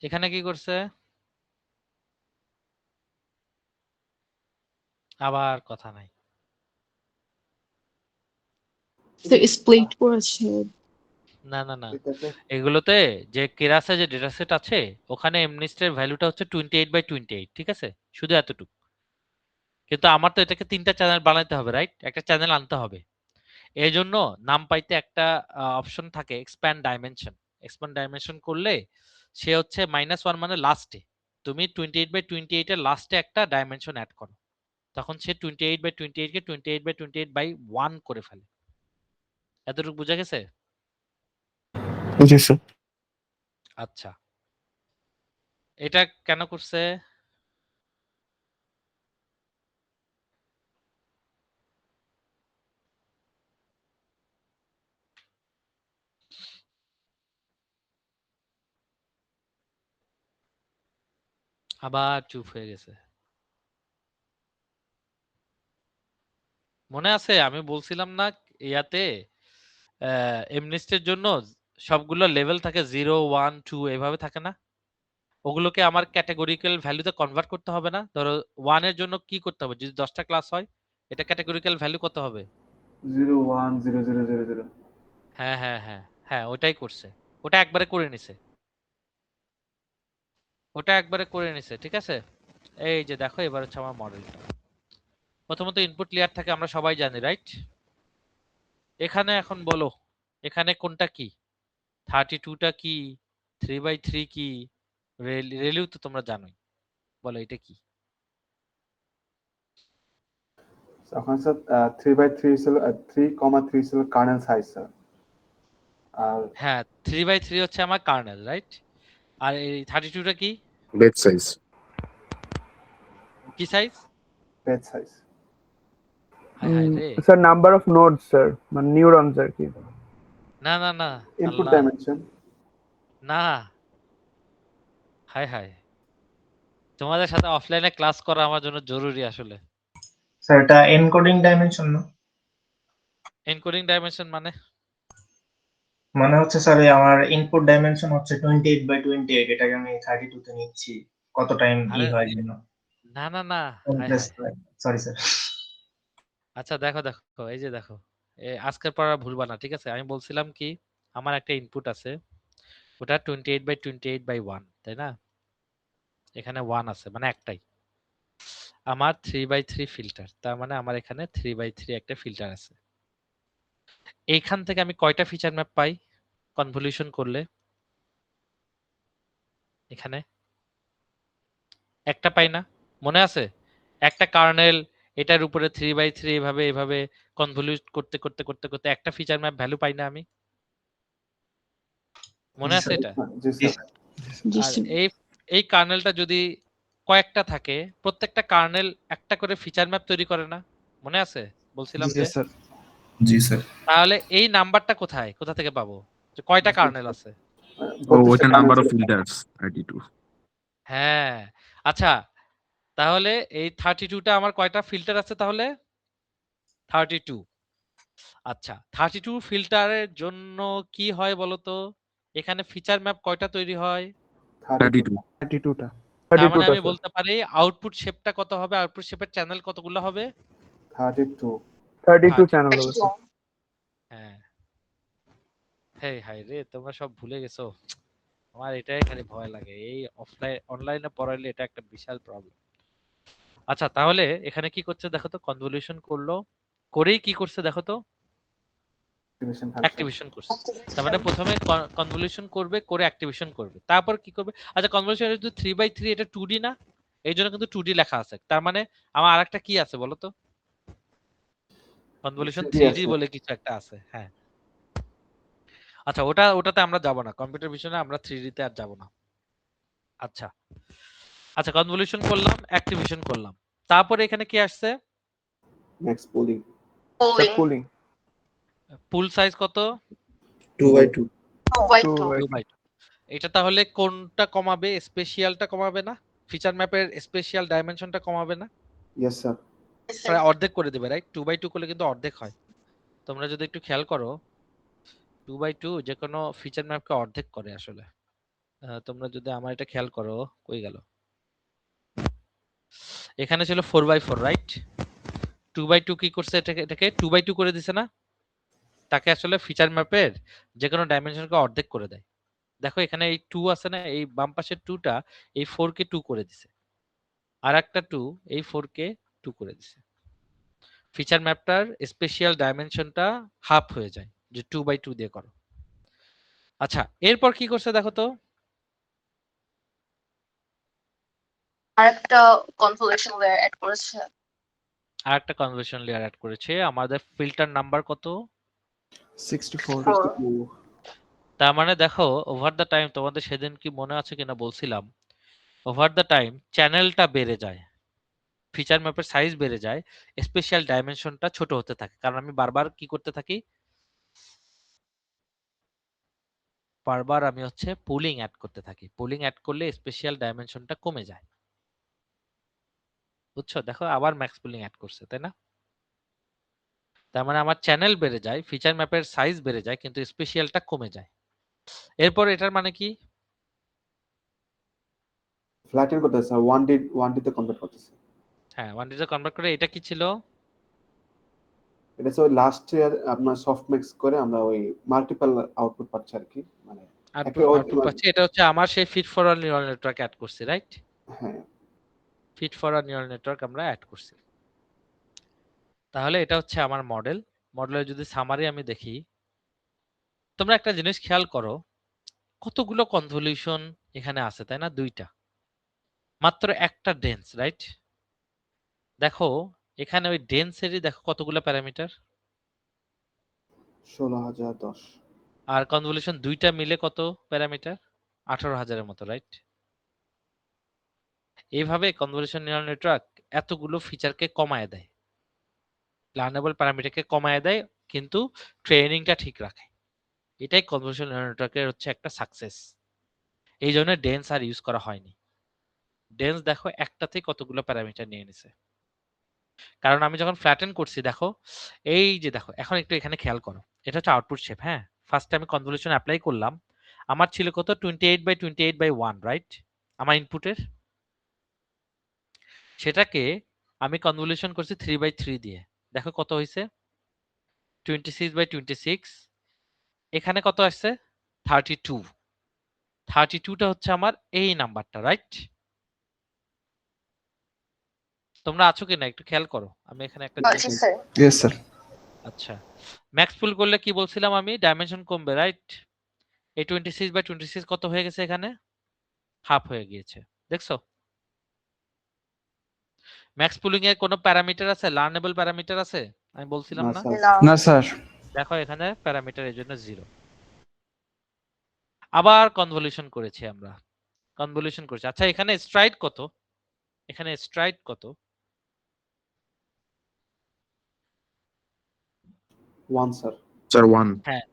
এখানে কি করছে? আবার কথা নাই। তো স্প্লিট করেছে। না না না, এটাতে এগুলোতে যে কেরাসে যে ডেটা সেট আছে ওখানে এমনিস্টের ভ্যালুটা হচ্ছে 28/28, ঠিক আছে? শুধু এতটুকু। কিন্তু আমার তো এটাকে 3টা চ্যানেল বানাইতে হবে, রাইট? একটা চ্যানেল আনতে হবে। এই জন্য নামপাইতে একটা অপশন থাকে এক্সপ্যান্ড ডাইমেনশন। এক্সপ্যান্ড ডাইমেনশন করলে সে হচ্ছে -1 মানে লাস্টে। তুমি 28/28 এর লাস্টে একটা ডাইমেনশন অ্যাড করো, তখন সে 28/28 কে 28/28/1 করে ফেলে। এতটুকু বোঝা গেছে? জি স্যার। আচ্ছা, এটা কেন করছে? আবার চুপ হয়ে গেছে। মনে আছে আমি বলছিলাম না ইয়াতে এমনিস্টের জন্য সবগুলো লেভেল থাকে 0 1 2 এভাবে থাকে না? ওগুলোকে আমার ক্যাটেগরিক্যাল ভ্যালুতে কনভার্ট করতে হবে না? ধরো 1 এর জন্য কি করতে হবে? যদি 10টা ক্লাস হয় এটা ক্যাটেগরিক্যাল ভ্যালু কত হবে? 0 1 0 0 0 0। হ্যাঁ হ্যাঁ হ্যাঁ হ্যাঁ, ওটাই করছে। ওটা একবারে করে নিছে। ওটা একবারে করে নিছে, ঠিক আছে? এই যে দেখো এবার হচ্ছে আমার মডেলটা। প্রথমত ইনপুট লেয়ার থাকে আমরা সবাই জানি, রাইট? এখানে এখন বলো এখানে কোনটা কি? 32টা কি? 3/3 কি? রেলিউ তো তোমরা জানোই। বলো এটা কি? ওখানে স্যার 3/3 ছিল 3,3 ছিল কার্নেল সাইজ স্যার। আর হ্যাঁ, 3/3 হচ্ছে আমার কার্নেল, রাইট? আর এই 32টা কি? Bed size. কি সাইজ? Page size. হায় হায় রে। Sir, number of nodes, sir. মানে neurons আর কি। না না না, ইনপুট আল্লাহ, ডাইমেনশন। না, হায় হায়। তোমাদের সাথে অফলাইনে ক্লাস করা আমার জন্য জরুরি আসলে। স্যার এটা এনকোডিং ডাইমেনশন না? এনকোডিং ডাইমেনশন মানে? মানে হচ্ছে স্যার আমার ইনপুট ডাইমেনশন হচ্ছে 28/28, এটাকে আমি 32 তে নিচ্ছি কত টাইম আরে হয় জন্য। না না না, হায় হায়। Sorry sir. আচ্ছা দেখো দেখো, এই যে দেখো, আজকের পর আর ভুলবা না, ঠিক আছে? আমি বলছিলাম কি আমার একটা ইনপুট আছে, ওটা 28/28/1, তাই না? এখানে 1 আছে মানে একটাই। আমার 3/3 ফিল্টার, তার মানে আমার এখানে 3/3 একটা ফিল্টার আছে। এইখান থেকে আমি কয়টা ফিচার ম্যাপ পাই কনভলিউশন করলে? এখানে একটা পাই না? মনে আছে? একটা কার্নেল এটার উপরে 3/3 এভাবে এভাবে কনভলিউট করতে করতে করতে করতে একটা ফিচার ম্যাপ ভ্যালু পাই না আমি? মনে আছে এটা? জি স্যার। জি আর স্যার। এই কার্নেলটা যদি কয়েকটা থাকে, প্রত্যেকটা কার্নেল একটা করে ফিচার ম্যাপ তৈরি করে না? মনে আছে বলছিলাম যে? sir. জি স্যার। তাহলে এই নাম্বারটা কোথায়, কোথা থেকে পাবো যে কয়টা কার্নেল আছে? ওইটা নাম্বার অফ ফিল্টার্স 32। হ্যাঁ, আচ্ছা, তাহলে এই 32টা আমার কয়টা ফিল্টার আছে তাহলে? 32। আচ্ছা, 32 ফিল্টারের জন্য কি হয় বলতো? এখানে ফিচার ম্যাপ কয়টা তৈরি হয়? 32। 32টা। তার মানে 32টা আমি স্যার। বলতে পারি আউটপুট শেপটা কত হবে? আউটপুট শেপের চ্যানেল কতগুলো হবে? 32। 32 চ্যানেল হবে স্যার। হ্যাঁ। হেই হাই রে, তোমরা সব ভুলে গেছো। আমার এটাই খালি ভয় লাগে, এই অনলাইনে পড়াইলে এটা একটা বিশাল প্রবলেম। আচ্ছা তাহলে এখানে কি করছে দেখো তো, কনভলিউশন করলো, করেই কি করছে দেখো তো, অ্যাক্টিভেশন ফাংশন। অ্যাক্টিভেশন করছে। তার মানে প্রথমে কনভলিউশন করবে, করে অ্যাক্টিভেশন করবে, তারপর কি করবে? আচ্ছা কনভলিউশন যদি 3/3 এটা 2D না, এই জন্য কিন্তু 2D লেখা আছে। তার মানে আমার আরেকটা কি আছে বলো তো? কনভলিউশন 3D বলে কিছু একটা আছে, হ্যাঁ। আচ্ছা ওটাতে আমরা যাব না, কম্পিউটার ভিশনে আমরা 3D তে আর যাব না। আচ্ছা আচ্ছা, কনভলিউশন করলাম, অ্যাক্টিভেশন করলাম, তারপরে এখানে কি আসছে? Max pooling. Sir pooling pool size কত? 2 by 2. 2 by 2। এটা তাহলে কোনটা কমাবে? স্পেশালটা কমাবে না? ফিচার ম্যাপের স্পেশাল ডাইমেনশনটা কমাবে না? Yes sir. প্রায় অর্ধেক করে দেবে, রাইট? 2 by 2 করলে কিন্তু অর্ধেক হয়। তোমরা যদি একটু খেয়াল করো 2 by 2 যে কোনো ফিচার ম্যাপকে অর্ধেক করে আসলে। তোমরা যদি আমার এটা খেয়াল করো, কই গেল? এখানে ছিল 4 by 4, রাইট? 2 by 2 কি করছে? এটাকে 2 by 2 করে দিছে না? তাকে আসলে ফিচার ম্যাপের যে কোনো ডাইমেনশনকে অর্ধেক করে দেয়। দেখো এখানে এই 2 আছে না, এই বাম পাশের 2টা এই 4 কে 2 করে দিছে, আর একটা 2 এই 4 কে 2 করে দিছে। ফিচার ম্যাপটার স্পেশাল ডাইমেনশনটা হাফ হয়ে যায় যে 2 by 2 দিয়ে করো। আচ্ছা, এরপর কি করছে দেখো তো? আরেকটা কনভলিউশন লেয়ার অ্যাড করেছে। আর একটা কনভলিউশন লেয়ার অ্যাড করেছে। আমাদের ফিল্টার নাম্বার কত? 64 তার মানে দেখো ওভার দ্য টাইম, তোমাদের সেদিন কি মনে আছে কিনা বলছিলাম, ওভার দ্য টাইম চ্যানেলটা বেড়ে যায়, ফিচার ম্যাপের সাইজ বেড়ে যায়, স্পেশাল ডাইমেনশনটা ছোট হতে থাকে। কারণ আমি বারবার কি করতে থাকি? বারবার আমি হচ্ছে পুলিং অ্যাড করতে থাকি। পুলিং অ্যাড করলে স্পেশাল ডাইমেনশনটা কমে যায়। বুঝছো? দেখো আবার ম্যাক্স পুলিং অ্যাড করছে, তাই না? তার মানে আমার চ্যানেল বেড়ে যায়, ফিচার ম্যাপের সাইজ বেড়ে যায়, কিন্তু স্পেশালটা কমে যায়। এরপর এটার মানে কি? ফ্ল্যাটেন করতেছে স্যার, 1D তে কনভার্ট করতেছে। হ্যাঁ, 1D তে কনভার্ট করে। এটা কি ছিল? এটা হচ্ছে ওই লাস্ট ইয়ার আপনার সফট মিক্স করে আমরা ওই মাল্টিপল আউটপুট পাচ্ছি আর কি, মানে আউটপুট পাচ্ছি। এটা হচ্ছে আমার সেই feed forward neural network add করছি, রাইট? হ্যাঁ ফিট ফরওয়ার্ড নিউরাল নেটওয়ার্ক আমরা অ্যাড করছি। তাহলে এটা হচ্ছে আমার মডেল। মডেলের যদি সামারি আমি দেখি, তোমরা একটা জিনিস খেয়াল করো, কতগুলো কনভলিউশন এখানে আছে, তাই না? 2টা, মাত্র একটা ডেন্স, রাইট? দেখো এখানে ওই ডেন্সেরই দেখো কতগুলো প্যারামিটার, 16,010। আর কনভলিউশন 2টা মিলে কত প্যারামিটার? 18,000-এর মতো, রাইট? এইভাবে কনভলিউশন নিউরাল নেটওয়ার্ক এতগুলো ফিচারকে কমায় দেয়, লার্নেবল প্যারামিটারকে কমায় দেয়, কিন্তু ট্রেনিংটা ঠিক রাখে। এটাই কনভলিউশন নিউরাল নেটওয়ার্কের হচ্ছে একটা সাকসেস। এই জন্য ডেন্স আর ইউজ করা হয়নি। ডেন্স দেখো একটাতেই কতগুলো প্যারামিটার নিয়ে নিছে। কারণ আমি যখন ফ্ল্যাটেন করছি, দেখো এই যে দেখো, এখন একটু এখানে খেয়াল করো, এটা হচ্ছে আউটপুট শেপ। হ্যাঁ, ফার্স্টে আমি কনভলিউশন অ্যাপ্লাই করলাম, আমার ছিল কত? 28/28/1, রাইট? আমার ইনপুটের, সেটাকে আমি কনভলিউশন করছি 3/3 দিয়ে। দেখো কত হয়েছে? 26/26। এখানে কত আসছে? 32। 32টা হচ্ছে আমার এই নাম্বারটা, রাইট? তোমরা আছো কিনা একটু খেয়াল করো, আমি এখানে একটা ইয়েস স্যার আচ্ছা, ম্যাক্স পুল করলে কি বলছিলাম আমি? ডাইমেনশন কমবে, রাইট? এই 26/26 কত হয়ে গেছে? এখানে হাফ হয়ে গিয়েছে। দেখছো? ম্যাক্স পুলিং এর কোনো প্যারামিটার আছে? লার্নেবল প্যারামিটার আছে? আমি বলছিলাম না না? স্যার। না স্যার দেখো এখানে প্যারামিটার এর জন্য 0। আবার কনভলিউশন করেছি আমরা, কনভলিউশন করেছি। আচ্ছা, এখানে স্ট্রাইড কত? এখানে স্ট্রাইড কত? 1 স্যার। Sir, 1. হ্যাঁ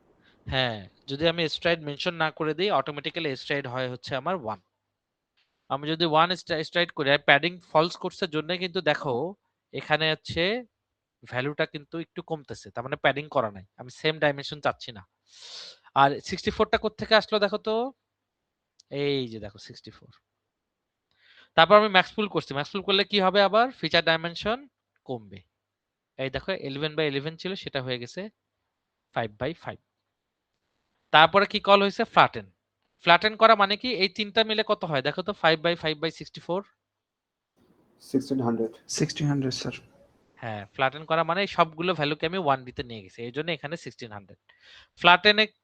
হ্যাঁ, যদি আমি স্ট্রাইড মেনশন না করে দিই, অটোমেটিক্যালি স্ট্রাইড হয় হচ্ছে আমার 1। আমি যদি 1 স্ট্রাইড করি, প্যাডিং ফলস কোর্সের জন্য কিন্তু দেখো এখানে হচ্ছে ভ্যালুটা কিন্তু একটু কমতেছে, তার মানে প্যাডিং করা নাই, আমি সেম ডাইমেনশন চাচ্ছি না। আর 64টা কোত্থেকে আসলো দেখো তো? এই যে দেখো 64। তারপর আমি ম্যাক্স পুল করছি, ম্যাক্স পুল করলে কি হবে? আবার ফিচার ডাইমেনশন কমবে। এই দেখো 11/11 ছিল, সেটা হয়ে গেছে 5/5। তারপরে কি কল হয়েছে? ফ্ল্যাটেন। ফ্ল্যাটেন করা মানে কি? এই তিনটা মিলে কত হয় দেখো তো? 5/5/64। 1600। 1600 স্যার হ্যাঁ, ফ্ল্যাটেন করা মানে এই সবগুলো ভ্যালুকে আমি 1D তে নিয়ে গেছি, এই জন্য এখানে 1600।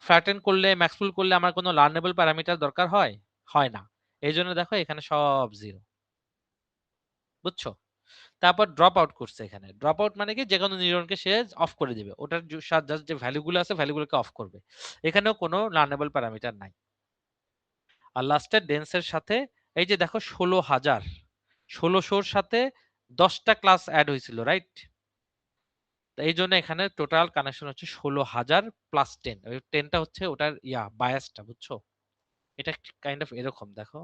ফ্ল্যাটেন করলে, ম্যাক্স পুল করলে আমার কোনো লার্নেবল প্যারামিটার দরকার হয়? হয় না। এই জন্য দেখো এখানে সব 0। বুঝছো? তারপর ড্রপ আউট করছে। এখানে ড্রপ আউট মানে কি? যে কোনো নিউরনকে সে অফ করে দিবে, ওটার জাস্ট যে ভ্যালুগুলো আছে ভ্যালুগুলোকে অফ করবে। এখানেও কোনো লার্নেবল প্যারামিটার নাই। আর লাস্টের ডেন্সের সাথে এই যে দেখো 16,000, 1600-র সাথে 10টা ক্লাস অ্যাড হয়েছিল, রাইট? এই জন্য এখানে টোটাল কানেকশন হচ্ছে 16,000 প্লাস 10। ওই 10টা হচ্ছে ওটার বায়াসটা, বুঝছো? এটা কাইন্ড অফ এরকম, দেখো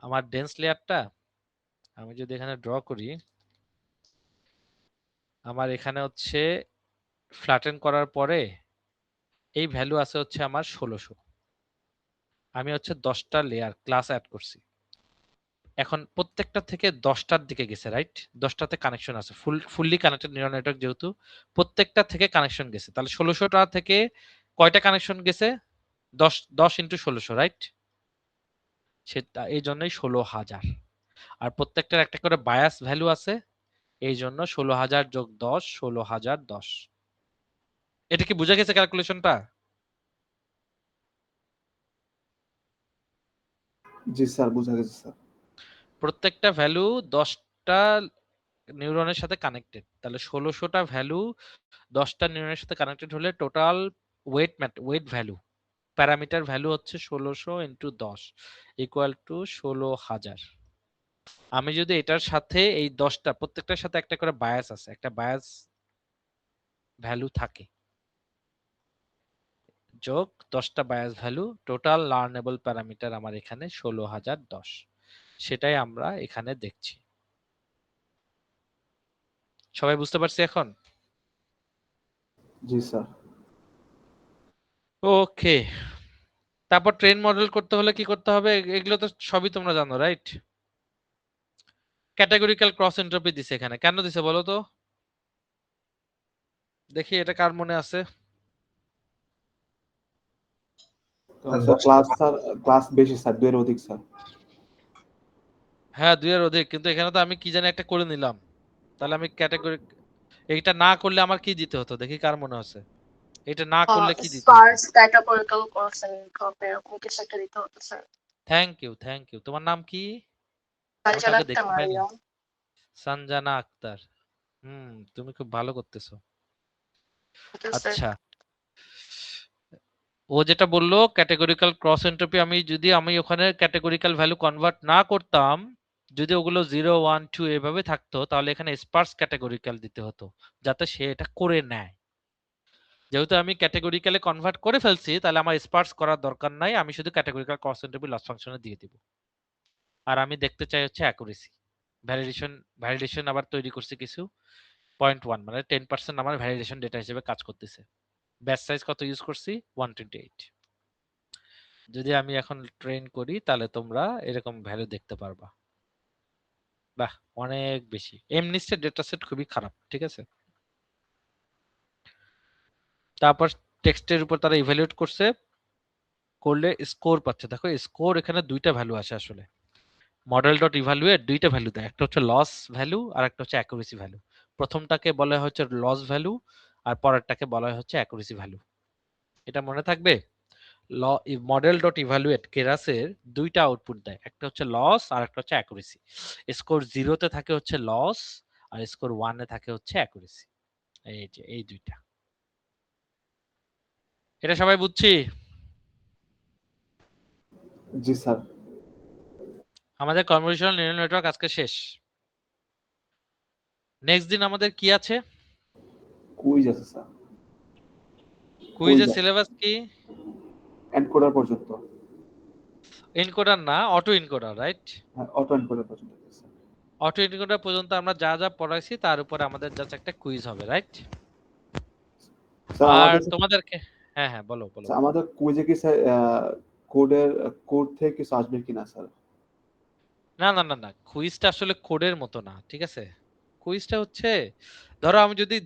আমার ডেন্স লেয়ারটা আমি যদি এখানে ড্র করি, আমার এখানে হচ্ছে ফ্ল্যাটেন করার পরে এই ভ্যালু আছে হচ্ছে আমার 1600। আমি হচ্ছে 10টা লেয়ার ক্লাস অ্যাড করছি। এখন প্রত্যেকটা থেকে 10টার দিকে গেছে, রাইট? 10টাতে কানেকশন আছে, ফুললি কানেক্টেড নিউরাল নেটওয়ার্ক যেহেতু প্রত্যেকটা থেকে কানেকশন গেছে, তাহলে 1600টা থেকে কয়টা কানেকশন গেছে? 10 ইন্টু 1600, রাইট? সেটা এই জন্যই 16,000। আর প্রত্যেকটার একটা করে বায়াস ভ্যালু আছে, এই জন্য 16,000 যোগ 10 16,010। এটা কি বুঝা গেছে ক্যালকুলেশনটা? জি স্যার, বুঝা গেছে স্যার। প্রত্যেকটা ভ্যালু 10টা নিউরনের সাথে কানেক্টেড, তাহলে 1600টা ভ্যালু 10টা নিউরনের সাথে কানেক্টেড হলে total wait value parameter value হচ্ছে 1600 ইন্টু 10 ইকুয়াল টু 16,000। আমি যদি এটার সাথে এই 10টা প্রত্যেকটার সাথে একটা করে বায়াস আছে, একটা বায়াস ভ্যালু থাকে, যোগ 10টা বায়াস ভ্যালু, টোটাল লার্নেবল প্যারামিটার আমার এখানে 16,010। সেটাই আমরা এখানে দেখছি। সবাই বুঝতে পারছি এখন? জি স্যার। ওকে, তারপর ট্রেন মডেল করতে হলে কি করতে হবে? এগুলো তো সবই তোমরা জানো, রাইট? ক্যাটেগরিক্যাল ক্রস এন্ট্রপি দিছে এখানে, কেন দিছে বলো তো? দেখি এটা কার মনে আছে? ক্লাস বেশি স্যার, 2 এর অধিক স্যার। হ্যাঁ 2 এর অধিক, কিন্তু এখানে তো আমি কি জানি একটা করে নিলাম, তাহলে আমি ক্যাটেগরি এইটা না করলে আমার কি দিতে হতো? দেখি কার মনে আছে এটা না করলে কি দিতে হতো? স্পার্স ক্যাটাগরিক্যাল ক্রস এরকম কিছু একটা দিতে হতো স্যার। Thank you. তোমার নাম কি? আমি সঞ্জনা কাউকে আক্তার দেখতে পাইনি। মারিয়াম। সঞ্জনা আক্তার। তুমি খুব ভালো করতেছো। স্যার আচ্ছা, ও যেটা বললো ক্যাটেগরিক্যাল ক্রস এন্ট্রপি, আমি ওখানে ক্যাটেগরিক্যাল ভ্যালু কনভার্ট না করতাম, যদি ওগুলো 0 1 2 এভাবে থাকতো, তাহলে এখানে স্পার্স ক্যাটেগরিক্যাল দিতে হতো যাতে সে এটা করে নেয়। যেহেতু আমি ক্যাটেগরিক্যালে কনভার্ট করে ফেলছি, তাহলে আমার স্পার্স করার দরকার নাই, আমি শুধু ক্যাটেগরিক্যাল ক্রস এন্ট্রপি লস ফাংশনে দিয়ে দিব। আর আমি দেখতে চাই হচ্ছে অ্যাকুরেসি। ভ্যালিডেশন আবার তৈরি করছি কিছু 0.1, মানে 10% আমার ভ্যালিডেশন ডেটা হিসেবে কাজ করতেছে। ব্যাচ সাইজ কত ইউজ করছি? 128। যদি আমি এখন ট্রেন করি তাহলে তোমরা এরকম ভ্যালু দেখতে পারবা। বাহ, অনেক বেশি। এমনিস্টের ডেটা সেট খুবই খারাপ, ঠিক আছে? তারপর টেক্সটের উপর তারা ইভ্যালুয়েট করলে স্কোর পাচ্ছে। দেখো স্কোর এখানে দুইটা ভ্যালু আসে আসলে। মডেল ডট ইভ্যালুয়েট দুইটা ভ্যালু দেয়, একটা হচ্ছে লস ভ্যালু আর একটা হচ্ছে অ্যাকুরেসি ভ্যালু। প্রথমটাকে বলা হয় হচ্ছে লস ভ্যালু আর পরেরটাকে বলা হয় হচ্ছে অ্যাকুরেসি ভ্যালু। এটা মনে থাকবে। মডেল ডট ইভ্যালুয়েট কেরাসের দুইটা আউটপুট দেয়, একটা হচ্ছে লস আর একটা হচ্ছে অ্যাকুরেসি। স্কোর 0-তে থাকে হচ্ছে লস আর স্কোর 1-এ থাকে হচ্ছে অ্যাকুরেসি। এই যে এই দুইটা, এটা সবাই বুঝছি? জি স্যার। আমাদের কনভলিউশনাল নিউরাল নেটওয়ার্ক আজকে শেষ। নেক্সট দিন আমাদের কি আছে? কুইজ আছে স্যার। কুইজের সিলেবাস কি? এনকোডার পর্যন্ত। এনকোডার না, অটো এনকোডার, রাইট? হ্যাঁ, অটো এনকোডার পর্যন্ত আছে স্যার। অটো এনকোডার পর্যন্ত আমরা যা যা পড়াইছি তার উপরে আমাদের জাস্ট একটা কুইজ হবে, রাইট? স্যার আর আমাদের তোমাদেরকে হ্যাঁ বলো। আমাদের কুইজে কি স্যার কোড থেকে কিছু আসবে কিনা স্যার? না, কুইজটা আসলে কোডের মতো না, ঠিক আছে? কুইজটা হচ্ছে, ধরো আমি যদি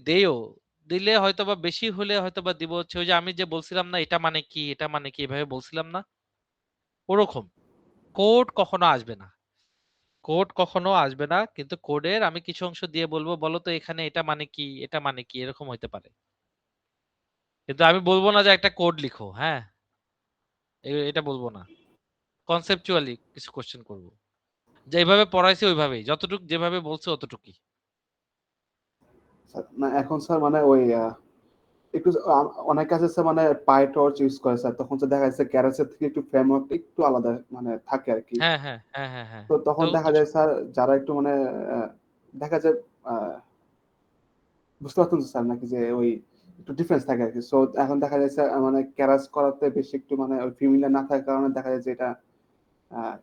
দিলে হয়তোবা বেশি হলে হয়তোবা দিব হচ্ছে ওই যে আমি যে বলছিলাম না এটা মানে কি এভাবে বলছিলাম না, ওরকম। কোড কখনো আসবে না, কিন্তু কোডের আমি কিছু অংশ দিয়ে বলবো, বলো তো এখানে এটা মানে কি এরকম হইতে পারে। কিন্তু আমি বলবো না যে একটা কোড লিখো, হ্যাঁ এটা বলবো না। কনসেপচুয়ালি কিছু কোশ্চেন করব, যেভাবে পড়াইছি ওইভাবেই, যতটুকু যেভাবে বলছে অতটুকুই। না এখন স্যার মানে ওই একটু অনেক কাছে স্যার মানে পাইটর্চ ইউজ করে স্যার, তখন তো দেখা যাচ্ছে ক্যারাসের থেকে একটু ফ্রেমওয়ার্কটা একটু আলাদা মানে থাকে আর কি। হ্যাঁ। তো তখন দেখা যায় স্যার যারা একটু মানে দেখা যায় বুঝতে পারতেন তো স্যার নাকি যে ওই একটু ডিফারেন্স থাকে আর কি। সো এখন দেখা যাচ্ছে মানে ক্যারাস করাতে বেশি একটু মানে ওই ফিমিলিয়ার না থাকার কারণে দেখা যায় যে এটা আহ,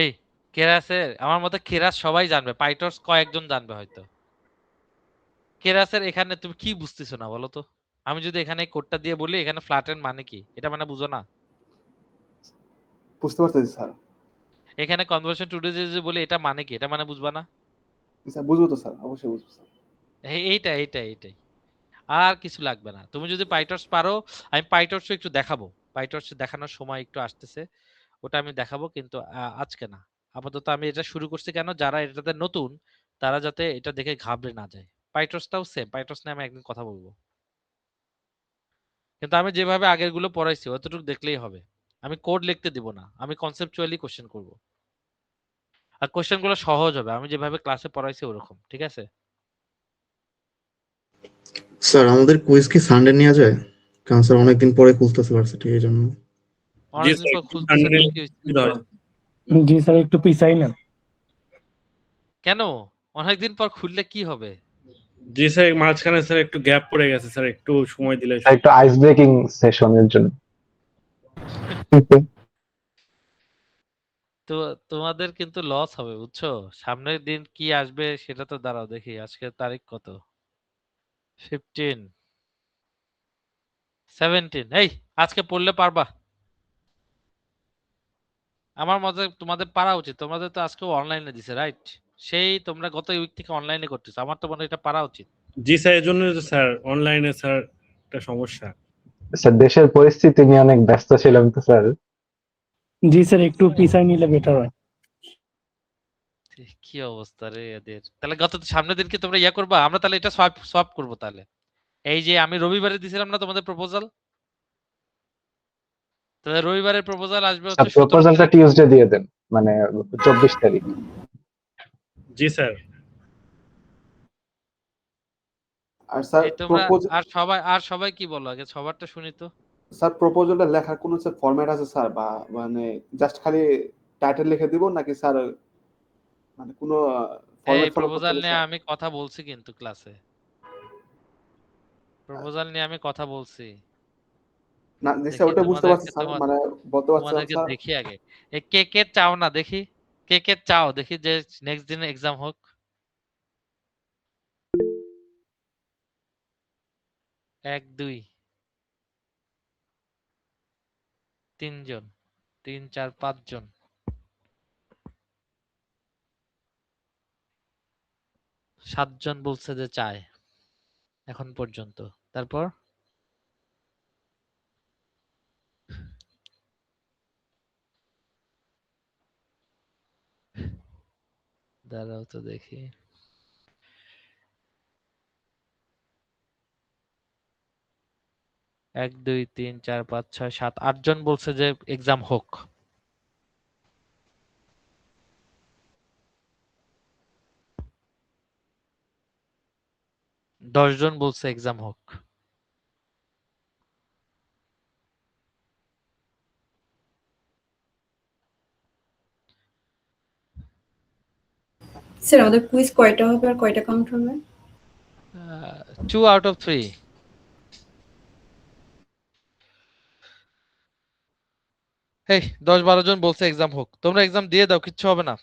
এই কেরাসের আমার মতে কেরাস সবাই জানবে, পাইটর্স কয়েকজন জানবে হয়তো। কেরাসের এখানে তুমি কি বুঝতেছো না বলো তো? আমি যদি এখানে কোডটা দিয়ে বলি এখানে ফ্ল্যাটেন মানে কি, এটা মানে বুঝো না? বুঝতে পারতেছি স্যার। এখানে কনভার্সন টুডে যে বলি এটা মানে কি, এটা মানে বুঝবা না? স্যার বুঝবো তো স্যার, অবশ্যই বুঝবো স্যার। এইটাই আর কিছু লাগবে না। তুমি যদি পাইটর্স পারো, আমি পাইটর্স একটু দেখাবো, পাইটর্স দেখানোর সময় একটু আসতেছে, ওটা আমি দেখাবো, কিন্তু আজকে না। আপাতত আমি এটা শুরু করছি কেন, যারা এটাতে নতুন তারা যাতে এটা দেখে ঘাবড়ে না যায়। পাইটর্সটাও সেম, পাইটর্স নিয়ে আমি একদিন কথা বলবো, কিন্তু আমি যেভাবে আগের গুলো পড়াইছি অতটুকু দেখলেই হবে। আমি কোড লিখতে দিব না, আমি কনসেপচুয়ালি কোশ্চেন করব, আর কোশ্চেন গুলো সহজ হবে, আমি যেভাবে ক্লাসে পড়াইছি ওরকম, ঠিক আছে? স্যার আমাদের কুইজ কি সানডে নেওয়া যায়? কারণ স্যার অনেকদিন পরে খুলতেছে ভার্সিটি, এই জন্য। অনেকদিন পর খুলতেছে তো কি হইছে? জি স্যার একটু পিছাই না। কেন অনেকদিন পর খুললে কি হবে? জি স্যার মাঝখানে স্যার একটু গ্যাপ পড়ে গেছে স্যার, একটু সময় দিলে একটু আইস ব্রেকিং সেশনের জন্য। তো তোমাদের কিন্তু লস হবে বুঝছো, সামনের দিন কি আসবে সেটা তো দাঁড়াও দেখি। আজকে তারিখ কত? 15, 17। এই আজকে পড়লে পারবা? আমার মতে তোমাদের পারা উচিত, তোমাদের তো আজকে অনলাইনে দিছে রাইট? সেই তোমরা গত উইক থেকে অনলাইনে করতেছো, আমার তো মনে হয় এটা পারা উচিত। জি স্যার এর জন্য তো স্যার অনলাইনে স্যার একটা সমস্যা। স্যার দেশের পরিস্থিতি নিয়ে অনেক ব্যস্ত ছিলাম তো স্যার। জি স্যার একটু পিছাই নিলে বেটার হয়। কি অবস্থা রে এদের! তাহলে গত সামনের দিন কি তোমরা ইয়া করবা? আমরা তাহলে এটা সলভ করবো তাহলে। এই যে আমি রবিবারে দিছিলাম না তোমাদের প্রপোজাল, তাহলে রবিবারের প্রপোজাল আসবে হচ্ছে 17 প্রপোজালটা তারিখ। টিউসডে দিয়ে দেন, মানে 24 তারিখ। জি স্যার। আর স্যার এই তোমরা আর সবাই কি বলো আগে সবারটা শুনি তো। স্যার প্রপোজালটা লেখার কোনো স্যার ফরম্যাট আছে স্যার, বা মানে জাস্ট খালি টাইটেল লিখে দিব নাকি স্যার মানে কোনো এই ফরম্যাট ফলো করতে প্রপোজাল হবে নিয়ে স্যার? আমি কথা বলছি কিন্তু ক্লাসে, প্রপোজাল নিয়ে আমি কথা বলছি। না জি স্যার দেখি ওটা বুঝতে পারছি তোমাদেরকে স্যার, মানে বলতে পারছিলাম তোমাদেরকে স্যার। দেখি আগে। কে চাও না দেখি, কে চাও দেখি যে নেক্সট দিনে এক্সাম হোক। 1 2 3 জন, 3 4 5 জন, 7 জন বলছে যে চায় এখন পর্যন্ত। তারপর দাঁড়াও তো দেখি। 1 2 3 4 5 6 7 8 জন বলছে যে এক্সাম হোক। 10 জন বলছে এক্সাম হোক। স্যার আমাদের কুইজ কয়টা হবে আর কয়টা কাউন্ট হবে? 2 out of 3। এই 10 12 জন বলছে এক্সাম হোক, তোমরা এক্সাম দিয়ে দাও, কিচ্ছু হবে না।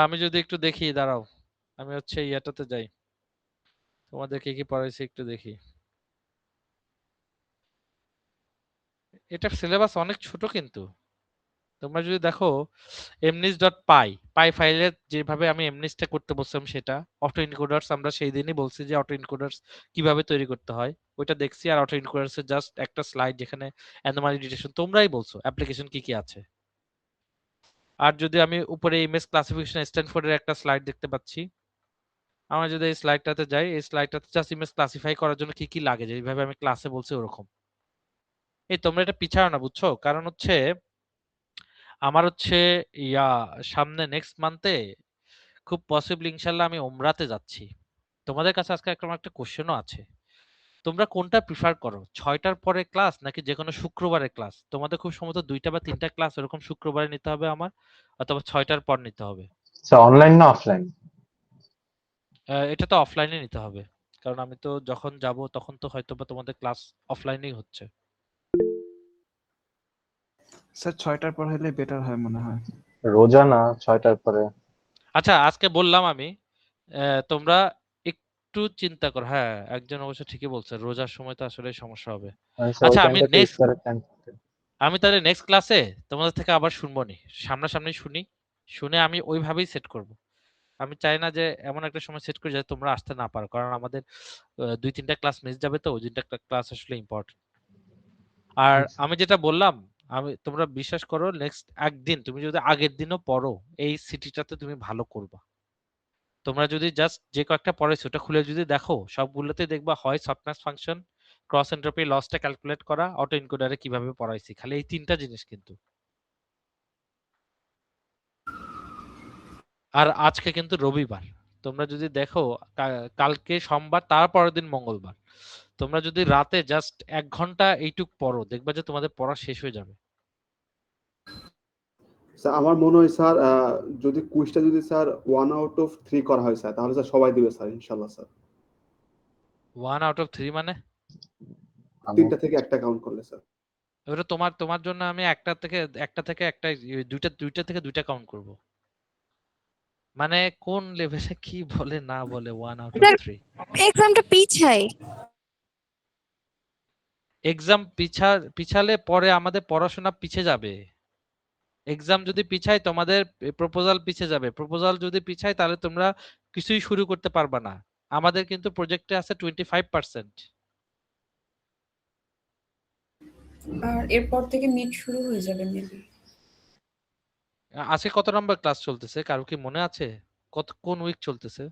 আমি যদি একটু দেখি, দাঁড়াও আমি হচ্ছে ইয়াটাতে যাই, তোমাদের কি পড়াইছে একটু দেখি। এটা সিলেবাস অনেক ছোট কিন্তু তোমরা যদি দেখো mnis.py ফাইলে যেভাবে আমি mnis টা করতে বলছিলাম, সেটা অটো এনকোডার্স আমরা সেই দিনই বলছি যে অটো এনকোডার্স কিভাবে তৈরি করতে হয় ওইটা দেখছি। আর অটো এনকোডার্স এর জাস্ট একটা স্লাইড যেখানে অ্যানোমালি ডিটেকশন, তোমরাই বলছো অ্যাপ্লিকেশন কি আছে। আর যদি আমি উপরে ইমেজ ক্লাসিফিকেশন স্ট্যানফোর্ডের একটা স্লাইড দেখতে পাচ্ছি, আমরা যদি এই স্লাইডটাতে যাই, এই স্লাইডটাতে জাস্ট ইমেজ ক্লাসিফাই করার জন্য কি লাগে যেভাবে আমি ক্লাসে বলছি ওরকম। এই তোমরা এটা পিছাও না বুঝছো, কারণ হচ্ছে আমার হচ্ছে ইয়া সামনে নেক্সট মান্থে খুব পসিবলি ইনশাল্লাহ আমি ওমরাতে যাচ্ছি। তোমাদের কাছে আজকে একটা কোশ্চেনও আছে, তোমরা কোনটা প্রিফার করো, 6টার পরে ক্লাস নাকি যে কোনো শুক্রবারের ক্লাস? তোমাদের খুব সম্ভবত 2টা বা 3টা ক্লাস এরকম শুক্রবারে নিতে হবে আমার, অথবা 6টার পর নিতে হবে। স্যার অনলাইন না অফলাইন? এটা তো অফলাইনে নিতে হবে। কারণ আমি তো যখন যাব তখন তো হয়তো বা তোমাদের ক্লাস অফলাইনেই হচ্ছে। স্যার 6টার পর হলে বেটার হয় মনে হয়। রোজা না 6টার পরে। আচ্ছা আজকে বললাম আমি তোমরা একটু চিন্তা করো। হ্যাঁ একজন অবশ্য ঠিকই বলছে, রোজার সময় তো আসলে সমস্যা হবে। স্যার ওই আচ্ছা টাইমটা তো ইফতারের টাইম। আমি তাহলে নেক্সট ক্লাসে তোমাদের থেকে আবার শুনবো নি, সামনাসামনি শুনি, শুনে আমি ওইভাবেই সেট করব। আমি চাই না যে এমন একটা সময় সেট করি যাতে তোমরা আসতে না পারো, কারণ আমাদের 2-3টা ক্লাস মিস যাবে, তো ওই 2টা ক্লাস আসলে ইম্পর্টেন্ট। আর আমি যেটা বললাম, তোমরা বিশ্বাস করো, নেক্সট একদিন তুমি যদি আগের দিনও পড়ো, এই সিটিটাতে তুমি ভালো করবা। তোমরা যদি জাস্ট যে কয়েকটা পড়াইছো ওটা খুলে যদি দেখো, সবগুলোতে দেখবা হয় সফটনেস ফাংশন, ক্রস এন্ট্রপি লসটা ক্যালকুলেট করা, অটো এনকোডারে কিভাবে পড়াইছি, খালি এই 3টা জিনিস কিন্তু। আর আজকে কিন্তু রবিবার, তোমরা যদি দেখো কালকে সোমবার, তারপরের দিন মঙ্গলবার, তোমরা যদি রাতে জাস্ট 1 ঘন্টা এইটুক পড়ো, দেখবা যে তোমাদের পড়া শেষ হয়ে যাবে। স্যার আমার মনে হয় স্যার যদি কুইজটা যদি স্যার 1 আউট অফ 3 করা হয় স্যার, তাহলে স্যার সবাই দিবে স্যার ইনশাআল্লাহ স্যার। 1 আউট অফ 3 মানে 3টা থেকে একটা কাউন্ট করলে স্যার। ওটা তোমার জন্য আমি একটা থেকে একটা, দুইটা থেকে দুইটা কাউন্ট করব। মানে কোন লেভেলে কি বলে না বলে 1 আউট অফ 3। এক্সামটা পিছাই। এক্সাম পিছালে পরে আমাদের পড়াশোনা পিছে যাবে। এক্সাম যদি পিছায় তোমাদের প্রপোজাল পিছে যাবে, প্রপোজাল যদি পিছায় তাহলে তোমরা কিছুই শুরু করতে পারবা না। আমাদের কিন্তু প্রজেক্টে আছে 25%। আর এরপর থেকে মিট শুরু হয়ে যাবে মেবি। আজকে কত নাম্বার ক্লাস চলতেছে কারো কি মনে আছে? কোন উইক চলতেছে?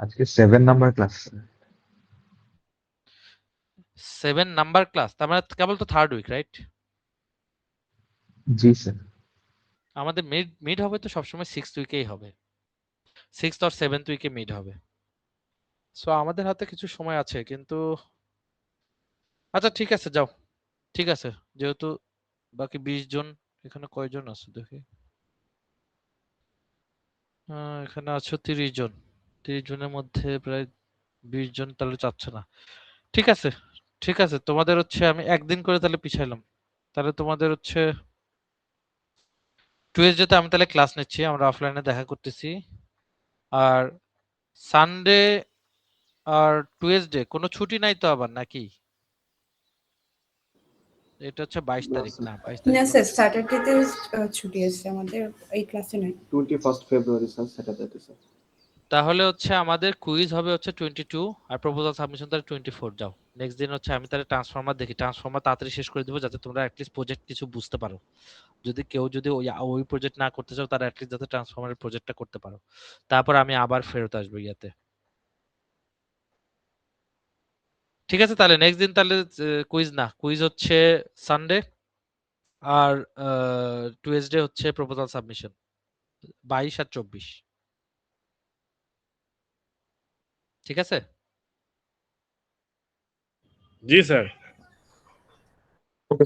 আজকে 7 নাম্বার ক্লাস। 7 নাম্বার ক্লাস, তার মানে কেবল তো 3rd উইক, রাইট? জি স্যার। আমাদের মিড হবে তো সবসময় 6th উইকেই হবে, 6th or 7th উইকে মিড হবে। সো আমাদের হাতে কিছু সময় আছে কিন্তু। আচ্ছা ঠিক আছে, যাও, ঠিক আছে। যেহেতু বাকি 20 জন, এখানে কয়জন আছে দেখি, এখানে আছো 30 জন, 30 জনের মধ্যে প্রায় 20 জন তাহলে চাচ্ছে না। ঠিক আছে, ঠিক আছে, তোমাদের হচ্ছে আমি একদিন করে তাহলে পিছাইলাম। তাহলে তোমাদের হচ্ছে টুয়েসডেতে আমি তাহলে ক্লাস নিচ্ছি, আমরা অফলাইনে দেখা করতেছি। আর সানডে আর টুয়েসডে কোনো ছুটি নাই তো আবার নাকি? এটা হচ্ছে 22 তারিখ, না 22 তারিখ না কোনো স্যার, স্যাটারডেতে ছুটি আছে আমাদের, এই ক্লাসে নাই। 21 ফেব্রুয়ারি স্যার স্যাটারডে স্যার। তাহলে হচ্ছে আমাদের কুইজ হবে হচ্ছে 22 আর প্রপোজাল সাবমিশন তাহলে 24। যাও, নেক্সট দিন হচ্ছে আমি তাহলে ট্রান্সফরমার দেখি, ট্রান্সফরমার তাড়াতাড়ি শেষ করে দিব যাতে তোমরা অ্যাটলিস্ট প্রজেক্ট কিছু বুঝতে পারো। যদি কেউ যদি ওই প্রজেক্ট না করতে চাও, তারা অ্যাটলিস্ট যাতে ট্রান্সফরমারের প্রজেক্টটা করতে পারো। তারপর আমি আবার ফেরত আসবো ইয়াতে। ঠিক আছে, তাহলে নেক্সট দিন তাহলে কুইজ না, কুইজ হচ্ছে সানডে, আর টুয়েসডে হচ্ছে প্রপোজাল সাবমিশন 22 আর 24। ঠিক আছে? জি স্যার। ওকে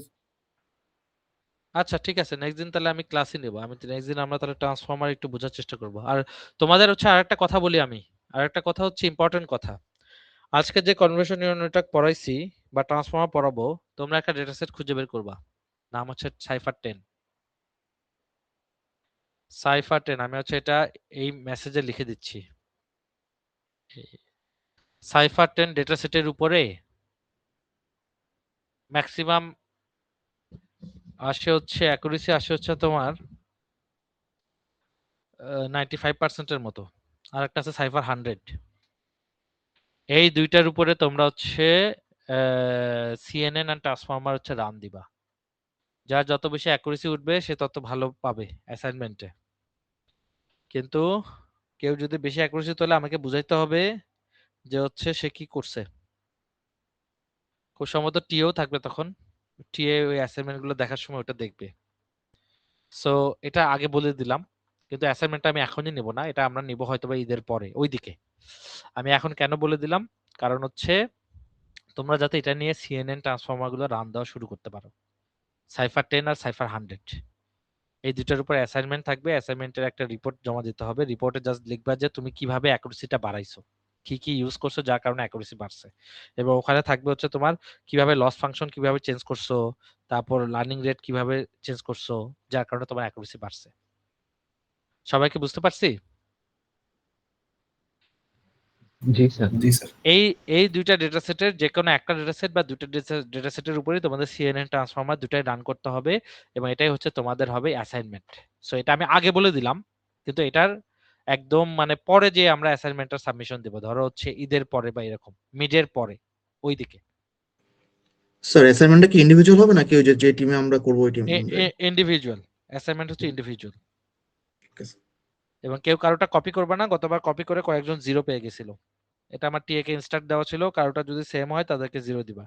আচ্ছা ঠিক আছে, নেক্সট দিন তাহলে আমি ক্লাসই নেব। আমি নেক্সট দিন আমরা তাহলে ট্রান্সফরমার একটু বোঝার চেষ্টা করব। আর তোমাদের হচ্ছে আরেকটা কথা বলি আমি, আরেকটা কথা হচ্ছে ইম্পর্টেন্ট কথা। আজকে যে কনভার্সন ইউনিটটা পড়াইছি বা ট্রান্সফরমার পড়াবো, তোমরা একটা ডেটা সেট খুঁজে বের করবা, নাম হচ্ছে সাইফার 10। সাইফার 10 আমি হচ্ছে এটা এই মেসেজে লিখে দিচ্ছি। সাইফার 10 ডেটা সেটের উপরে ম্যাক্সিমাম আসে হচ্ছে অ্যাকুরেসি আসে হচ্ছে তোমার 95%-এর মতো, আর একটা আছে সাইফার 100। এই দুইটার উপরে তোমরা হচ্ছে সিএনএন আর ট্রান্সফরমার হচ্ছে রান দিবা। যার যত বেশি অ্যাকুরেসি উঠবে সে তত ভালো পাবে অ্যাসাইনমেন্টে। কিন্তু কেউ যদি বেশি অ্যাকুরেসি তোলে আমাকে বুঝাইতে হবে যে হচ্ছে সে কি করছে। খুব সম্ভবত টিও থাকবে তখন, টিএ ওই অ্যাসাইনমেন্ট গুলো দেখার সময় ওটা দেখবে। সো এটা আগে বলে দিলাম, কিন্তু অ্যাসাইনমেন্টটা আমি এখনই নেব না, এটা আমরা নিব হয়তো বা ঈদের পরে ওইদিকে। আমি এখন কেন বলে দিলাম, কারণ হচ্ছে তোমরা যাতে এটা নিয়ে সিএনএন ট্রান্সফরমার গুলো রান দেওয়া শুরু করতে পারো, সাইফার 10 আর সাইফার 100। এই দুটার উপর অ্যাসাইনমেন্ট থাকবে, অ্যাসাইনমেন্টের একটা রিপোর্ট জমা দিতে হবে, রিপোর্টে জাস্ট লিখবা যে তুমি কিভাবে অ্যাকুরেসিটা বাড়াইছো, কি কি ইউজ করছো যার কারণে অ্যাকুরেসি বাড়ছে, এবং ওখানে থাকবে হচ্ছে তোমার কিভাবে লস ফাংশন কিভাবে চেঞ্জ করছো, তারপর লার্নিং রেট কিভাবে চেঞ্জ করছো যার কারণে তোমার অ্যাকুরেসি বাড়ছে। সবাইকে বুঝতে পারছি? জি স্যার। জি স্যার। এই এই দুইটা ডেটা সেটের যে কোনো একটা ডেটা সেট বা দুইটা ডেটা সেটের উপরেই তোমাদের সিএনএন ট্রান্সফর্মার দুটাই রান করতে হবে, এবং এটাই হচ্ছে তোমাদের হবে অ্যাসাইনমেন্ট। সো এটা আমি আগে বলে দিলাম, কিন্তু এটার একদম মানে পরে যে আমরা অ্যাসাইনমেন্টের সাবমিশন দেব, ধরো হচ্ছে ঈদের পরে বা এরকম মিডের পরে ওই দিকে। স্যার অ্যাসাইনমেন্টটা কি ইন্ডিভিজুয়াল হবে নাকি ওই যে টিমে আমরা করবো ওই টিম অনুযায়ী? ইন্ডিভিজুয়াল অ্যাসাইনমেন্ট হচ্ছে ইন্ডিভিজুয়াল, Okay, sir. এবং কেউ কারোটা কপি করবে না। গতবার কপি করে কয়েকজন 0 পেয়ে গেছিল, এটা আমার টিএ কে ইনস্ট্রাক্ট দেওয়া ছিল, কারোটা যদি সেম হয় তাদেরকে 0 দিবা।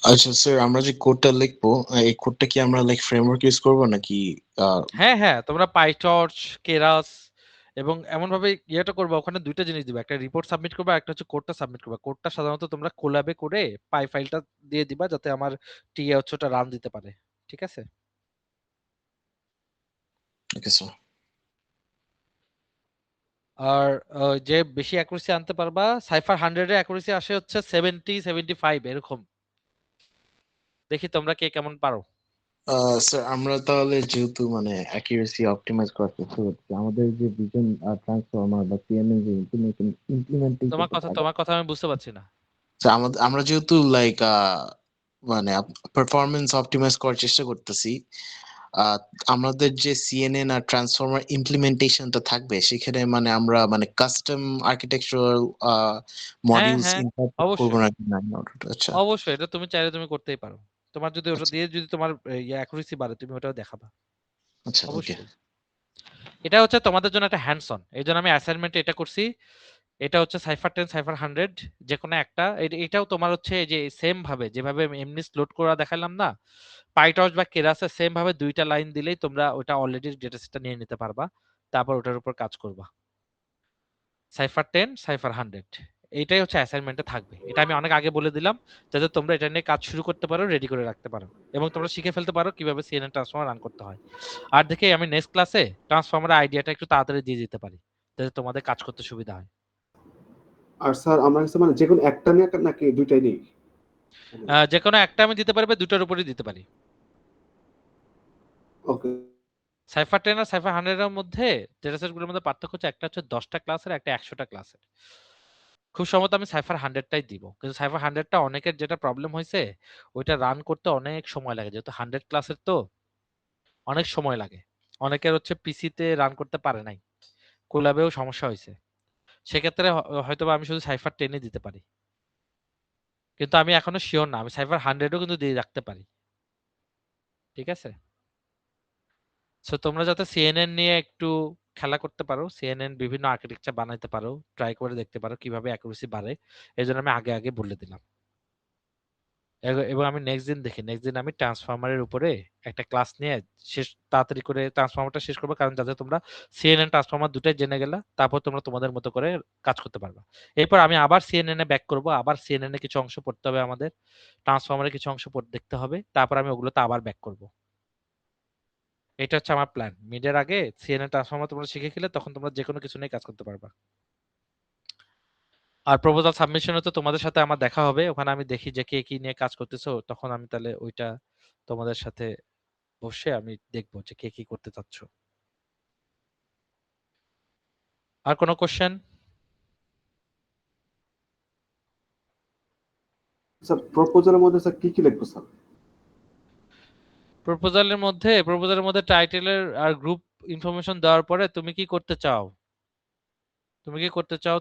আচ্ছা স্যার, আমরা যে কোডটা লিখবো এই কোডটা কি আমরা লাইক ফ্রেমওয়ার্ক ইউজ করবো নাকি? হ্যাঁ হ্যাঁ, তোমরা পাইটর্চ, কেরাস এবং এমন ভাবে ইয়েটা করবে, ওখানে দুইটা জিনিস দিবা, একটা রিপোর্ট সাবমিট করবে, একটা হচ্ছে কোডটা সাবমিট করবে। কোডটা সাধারণত তোমরা কোল্যাবে করে পাই ফাইলটা দিয়ে দিবা যাতে আমার টিএ হচ্ছে ওটা রান দিতে পারে, ঠিক আছে? Okay sir. আর যে বেশি অ্যাকুরেসি আনতে পারবা, সাইফার 100 এর অ্যাকুরেসি আসে হচ্ছে 70-75 এরকম। দেখি তোমরা কে কেমন পারো। স্যার আমরা তাহলে যেহেতু মানে অ্যাকিউরেসি অপটিমাইজ করার চেষ্টা করছি, আমাদের যে ভিজন ট্রান্সফর্মার বা সিএনএন যে ইমপ্লিমেন্টেশন তোমার কথা আমি বুঝতে পারছি না। আমরা যেহেতু লাইক মানে পারফরম্যান্স অপটিমাইজ করার চেষ্টা করতেছি, আমাদের যে সিএনএন আর ট্রান্সফর্মার ইমপ্লিমেন্টেশনটা থাকবে সেখানে মানে আমরা মানে কাস্টম আর্কিটেকচারাল হ্যাঁ মডিউলস হ্যাঁ, ইনসার্ট করব অবশ্যই না? আচ্ছা অবশ্যই, এটা তুমি চাইলে তুমি করতেই পারো। তোমার যদি ওটা আচ্ছা দিয়ে যদি তোমার অ্যাকুরেসি বাড়ে, তুমি ওটাও দেখাবা। আচ্ছা ওকে। অবশ্যই এটা হচ্ছে তোমাদের জন্য একটা হ্যান্ডস অন, এই জন্য আমি অ্যাসাইনমেন্টে এটা করছি। এটা হচ্ছে সাইফার 10 সাইফার 100 যে কোনো একটা। এটাও তোমার হচ্ছে যে সেম ভাবে যেভাবে এমনি লোড করা দেখালাম না, পাইটর্চ বা কেরাসে সেম ভাবে দুইটা লাইন দিলেই তোমরা ওটা অলরেডি ডেটা সেটটা নিয়ে নিতে পারবা, তারপর ওটার উপর কাজ করবা। সাইফার 10 সাইফার 100 এইটাই হচ্ছে অ্যাসাইনমেন্টে থাকবে। এটা আমি অনেক আগে বলে দিলাম যাতে তোমরা এটা নিয়ে কাজ শুরু করতে পারো, রেডি করে রাখতে পারো, এবং তোমরা শিখে ফেলতে পারো কিভাবে সিএনএন ট্রান্সফর্মার রান করতে হয়। আর দেখে আমি নেক্সট ক্লাসে ট্রান্সফর্মারের আইডিয়াটা একটু তাড়াতাড়ি দিয়ে দিতে পারি যাতে তোমাদের কাজ করতে সুবিধা হয়। আর স্যার আমরা কাছে মানে যে কোনো একটা নিয়ে নাকি দুইটাই নেই? যে কোনো একটা আমি দিতে পারবে, দুটোর উপরই দিতে পারি। ওকে। সাইফার 10 আর সাইফার 100 এর মধ্যে ডেটাসেট গুলোর মধ্যে পার্থক্য হচ্ছে একটা হচ্ছে 10টা ক্লাসের, একটা 100টা ক্লাসের। খুব সম্ভবত আমি সাইফার 100টাই দিব, কিন্তু সাইফার 100টা অনেকের যেটা প্রবলেম হয়েছে, ওইটা রান করতে অনেক সময় লাগে, যেহেতু 100 ক্লাসের তো অনেক সময় লাগে। অনেকের হচ্ছে পিসিতে রান করতে পারে নাই, কোল্যাবেও সমস্যা হয়েছে। সেক্ষেত্রে হয়তো আমি শুধু সাইফার 10ই দিতে পারি, কিন্তু আমি এখনো শিওর না, আমি সাইফার 100ও কিন্তু দিয়ে রাখতে পারি, ঠিক আছে? সো তোমরা যাতে সিএনএন নিয়ে একটু খেলা করতে পারো, সিএনএন বিভিন্ন আর্কিটেকচার বানাইতে পারো, ট্রাই করে দেখতে পারো কিভাবে অ্যাকুরেসি বাড়ে, এই জন্য আমি আগে আগে বলে দিলাম। এবং আমি নেক্সট দিন আমি ট্রান্সফরমারের উপরে একটা ক্লাস নিয়ে শেষ তাড়াতাড়ি করে ট্রান্সফরমারটা শেষ করবো, কারণ যাতে তোমরা সিএনএন ট্রান্সফরমার দুটাই জেনে গেলা, তারপর তোমরা তোমাদের মতো করে কাজ করতে পারবা। এরপর আমি আবার সিএনএন এ ব্যাক করবো, আবার সিএনএন এ কিছু অংশ পড়তে হবে, আমাদের ট্রান্সফরমারের কিছু অংশ দেখতে হবে, তারপর আমি ওগুলোতে আবার ব্যাক করবো। এটা হচ্ছে আমার প্ল্যান। মিডের আগে সিএনএন ট্রান্সফরমার তোমরা শিখে গেলে তখন তোমরা যে কোনো কিছু নিয়ে কাজ করতে পারবা। আর প্রপোজাল সাবমিশনে তো তোমাদের সাথে আমার দেখা হবে, ওখানে আমি দেখি যে কে কি নিয়ে কাজ করতেছো, তখন আমি তাহলে ওইটা তোমাদের সাথে বসে আমি দেখবো যে কে কি করতে চাচ্ছ। আর কোনো কোশ্চেন? স্যার প্রপোজালের মধ্যে স্যার কি কি লিখবো স্যার? প্রপোজালের মধ্যে টাইটেলের আর গ্রুপ ইনফরমেশন দেওয়ার পরে তুমি কি করতে চাও,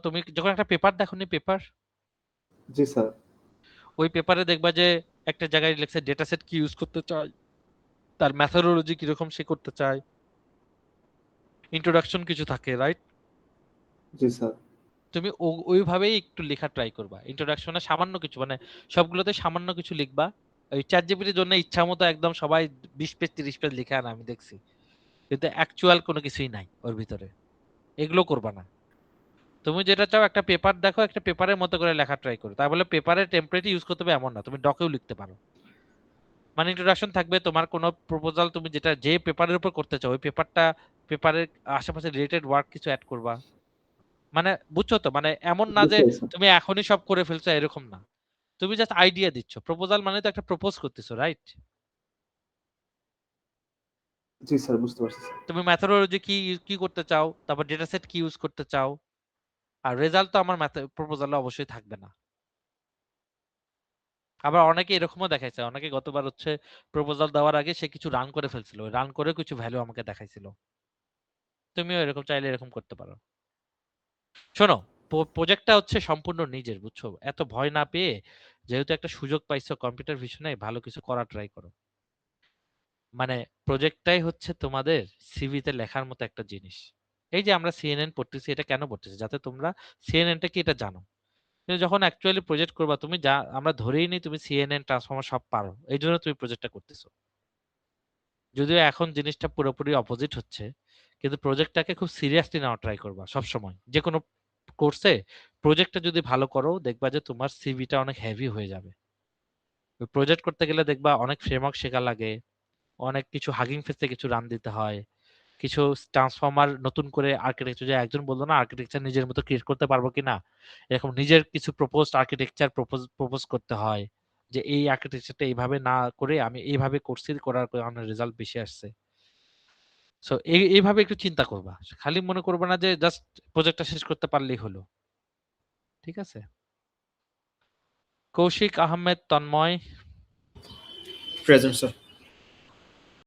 তুমি যখন একটা পেপার দেখোনি, পেপার, জি স্যার। ওই পেপারে দেখবা যে একটা জায়গায় লেখছে ডেটা সেট কি ইউজ করতে চায়, তার মেথোডোলজি কিরকম সে করতে চায়, ইন্ট্রোডাকশন কিছু থাকে, রাইট? জি স্যার। তুমি ওইভাবেই একটু লেখা ট্রাই করবা। ইন্ট্রোডাকশনে সামান্য কিছু মানে সবগুলোতে সামান্য কিছু লিখবা। ওই চ্যাট জিপিটির জন্য ইচ্ছা মতো একদম সবাই 20 পেজ 30 পেজ লিখে আনা আমি দেখছি, কিন্তু অ্যাকচুয়াল কোনো কিছুই নাই ওর ভিতরে। এগুলো করবা না। তুমি যেটা চাও একটা পেপার দেখো, একটা পেপারের মতো করে লেখা ট্রাই করো। তাই বলে পেপারের টেমপ্লেট ইউজ করতে হবে এমন না, তুমি ডকেও লিখতে পারো। মানে ইন্ট্রোডাকশন থাকবে, তোমার কোনো প্রপোজাল তুমি যেটা যে পেপারের উপর করতে চাও ওই পেপারের আশেপাশে রিলেটেড ওয়ার্ক কিছু অ্যাড করবা। মানে বুঝছো তো, মানে এমন না যে বুঝতে পেরেছি তুমি এখনই সব করে ফেলছো, এরকম না। তুমি জাস্ট আইডিয়া দিচ্ছ। প্রপোজাল মানে তো একটা প্রপোজ করতেছো, রাইট? জি স্যার, বুঝতে পারছি স্যার। তুমি মেথোডোলজি কি কি করতে চাও, তারপর ডেটা সেট কি ইউজ করতে চাও, আর রেজাল্ট তো আমার প্রপোজালে অবশ্যই থাকবে না। আবার অনেকে এরকমও দেখাইছে, অনেকে গতবার হচ্ছে প্রপোজাল দেওয়ার আগে সে কিছু রান করে ফেলছিল, রান করে কিছু ভ্যালু আমাকে দেখাইছিল। তুমিও এরকম চাইলে এরকম করতে পারো। শোনো, প্রজেক্টটা হচ্ছে সম্পূর্ণ নিজের, বুঝছো? এত ভয় না পেয়ে যেহেতু একটা সুযোগ পাইছো কম্পিউটার ভিশনে, ভালো কিছু করা ট্রাই করো। মানে প্রজেক্টটাই হচ্ছে তোমাদের সিভিতে লেখার মতো একটা জিনিস। এই যে আমরা সিএনএন পড়তেছি, এটা কেন পড়তেছি? যাতে তোমরা সিএনএনটা কি এটা জানো। কিন্তু যখন অ্যাকচুয়ালি প্রজেক্ট করবা, তুমি যা আমরা ধরেই নিই তুমি সিএনএন ট্রান্সফর্মার সব পারো, এই জন্য তুমি প্রজেক্টটা করতেছো। যদিও এখন জিনিসটা পুরোপুরি অপোজিট হচ্ছে, কিন্তু প্রজেক্টটাকে খুব সিরিয়াসলি নেওয়া ট্রাই করবা সব সময়। যে কোনো কোর্সে প্রজেক্টটা যদি ভালো করো, দেখবা যে তোমার সিভিটা অনেক হেভি হয়ে যাবে। প্রজেক্ট করতে গেলে দেখবা অনেক ফ্রেমওয়ার্ক শেখা লাগে, অনেক কিছু হাগিং ফেসে কিছু রান দিতে হয়, কিছু ট্রান্সফর্মার নতুন করে আর্কিটেকচার, যে একজন বললো না আর্কিটেকচার নিজের মতো ক্রিয়েট করতে পারবো কিনা, এরকম নিজের কিছু প্রপোজড আর্কিটেকচার প্রপোজ করতে হয়, যে এই আর্কিটেকচারটা এইভাবে না করে আমি এইভাবে করছি, করার কারণে রেজাল্ট বেশি আসছে। সো এইভাবে একটু চিন্তা করবা, খালি মনে করবে না যে জাস্ট প্রজেক্টটা শেষ করতে পারলেই হলো। ঠিক আছে? Kaushik Ahmed Tanmoy, present sir.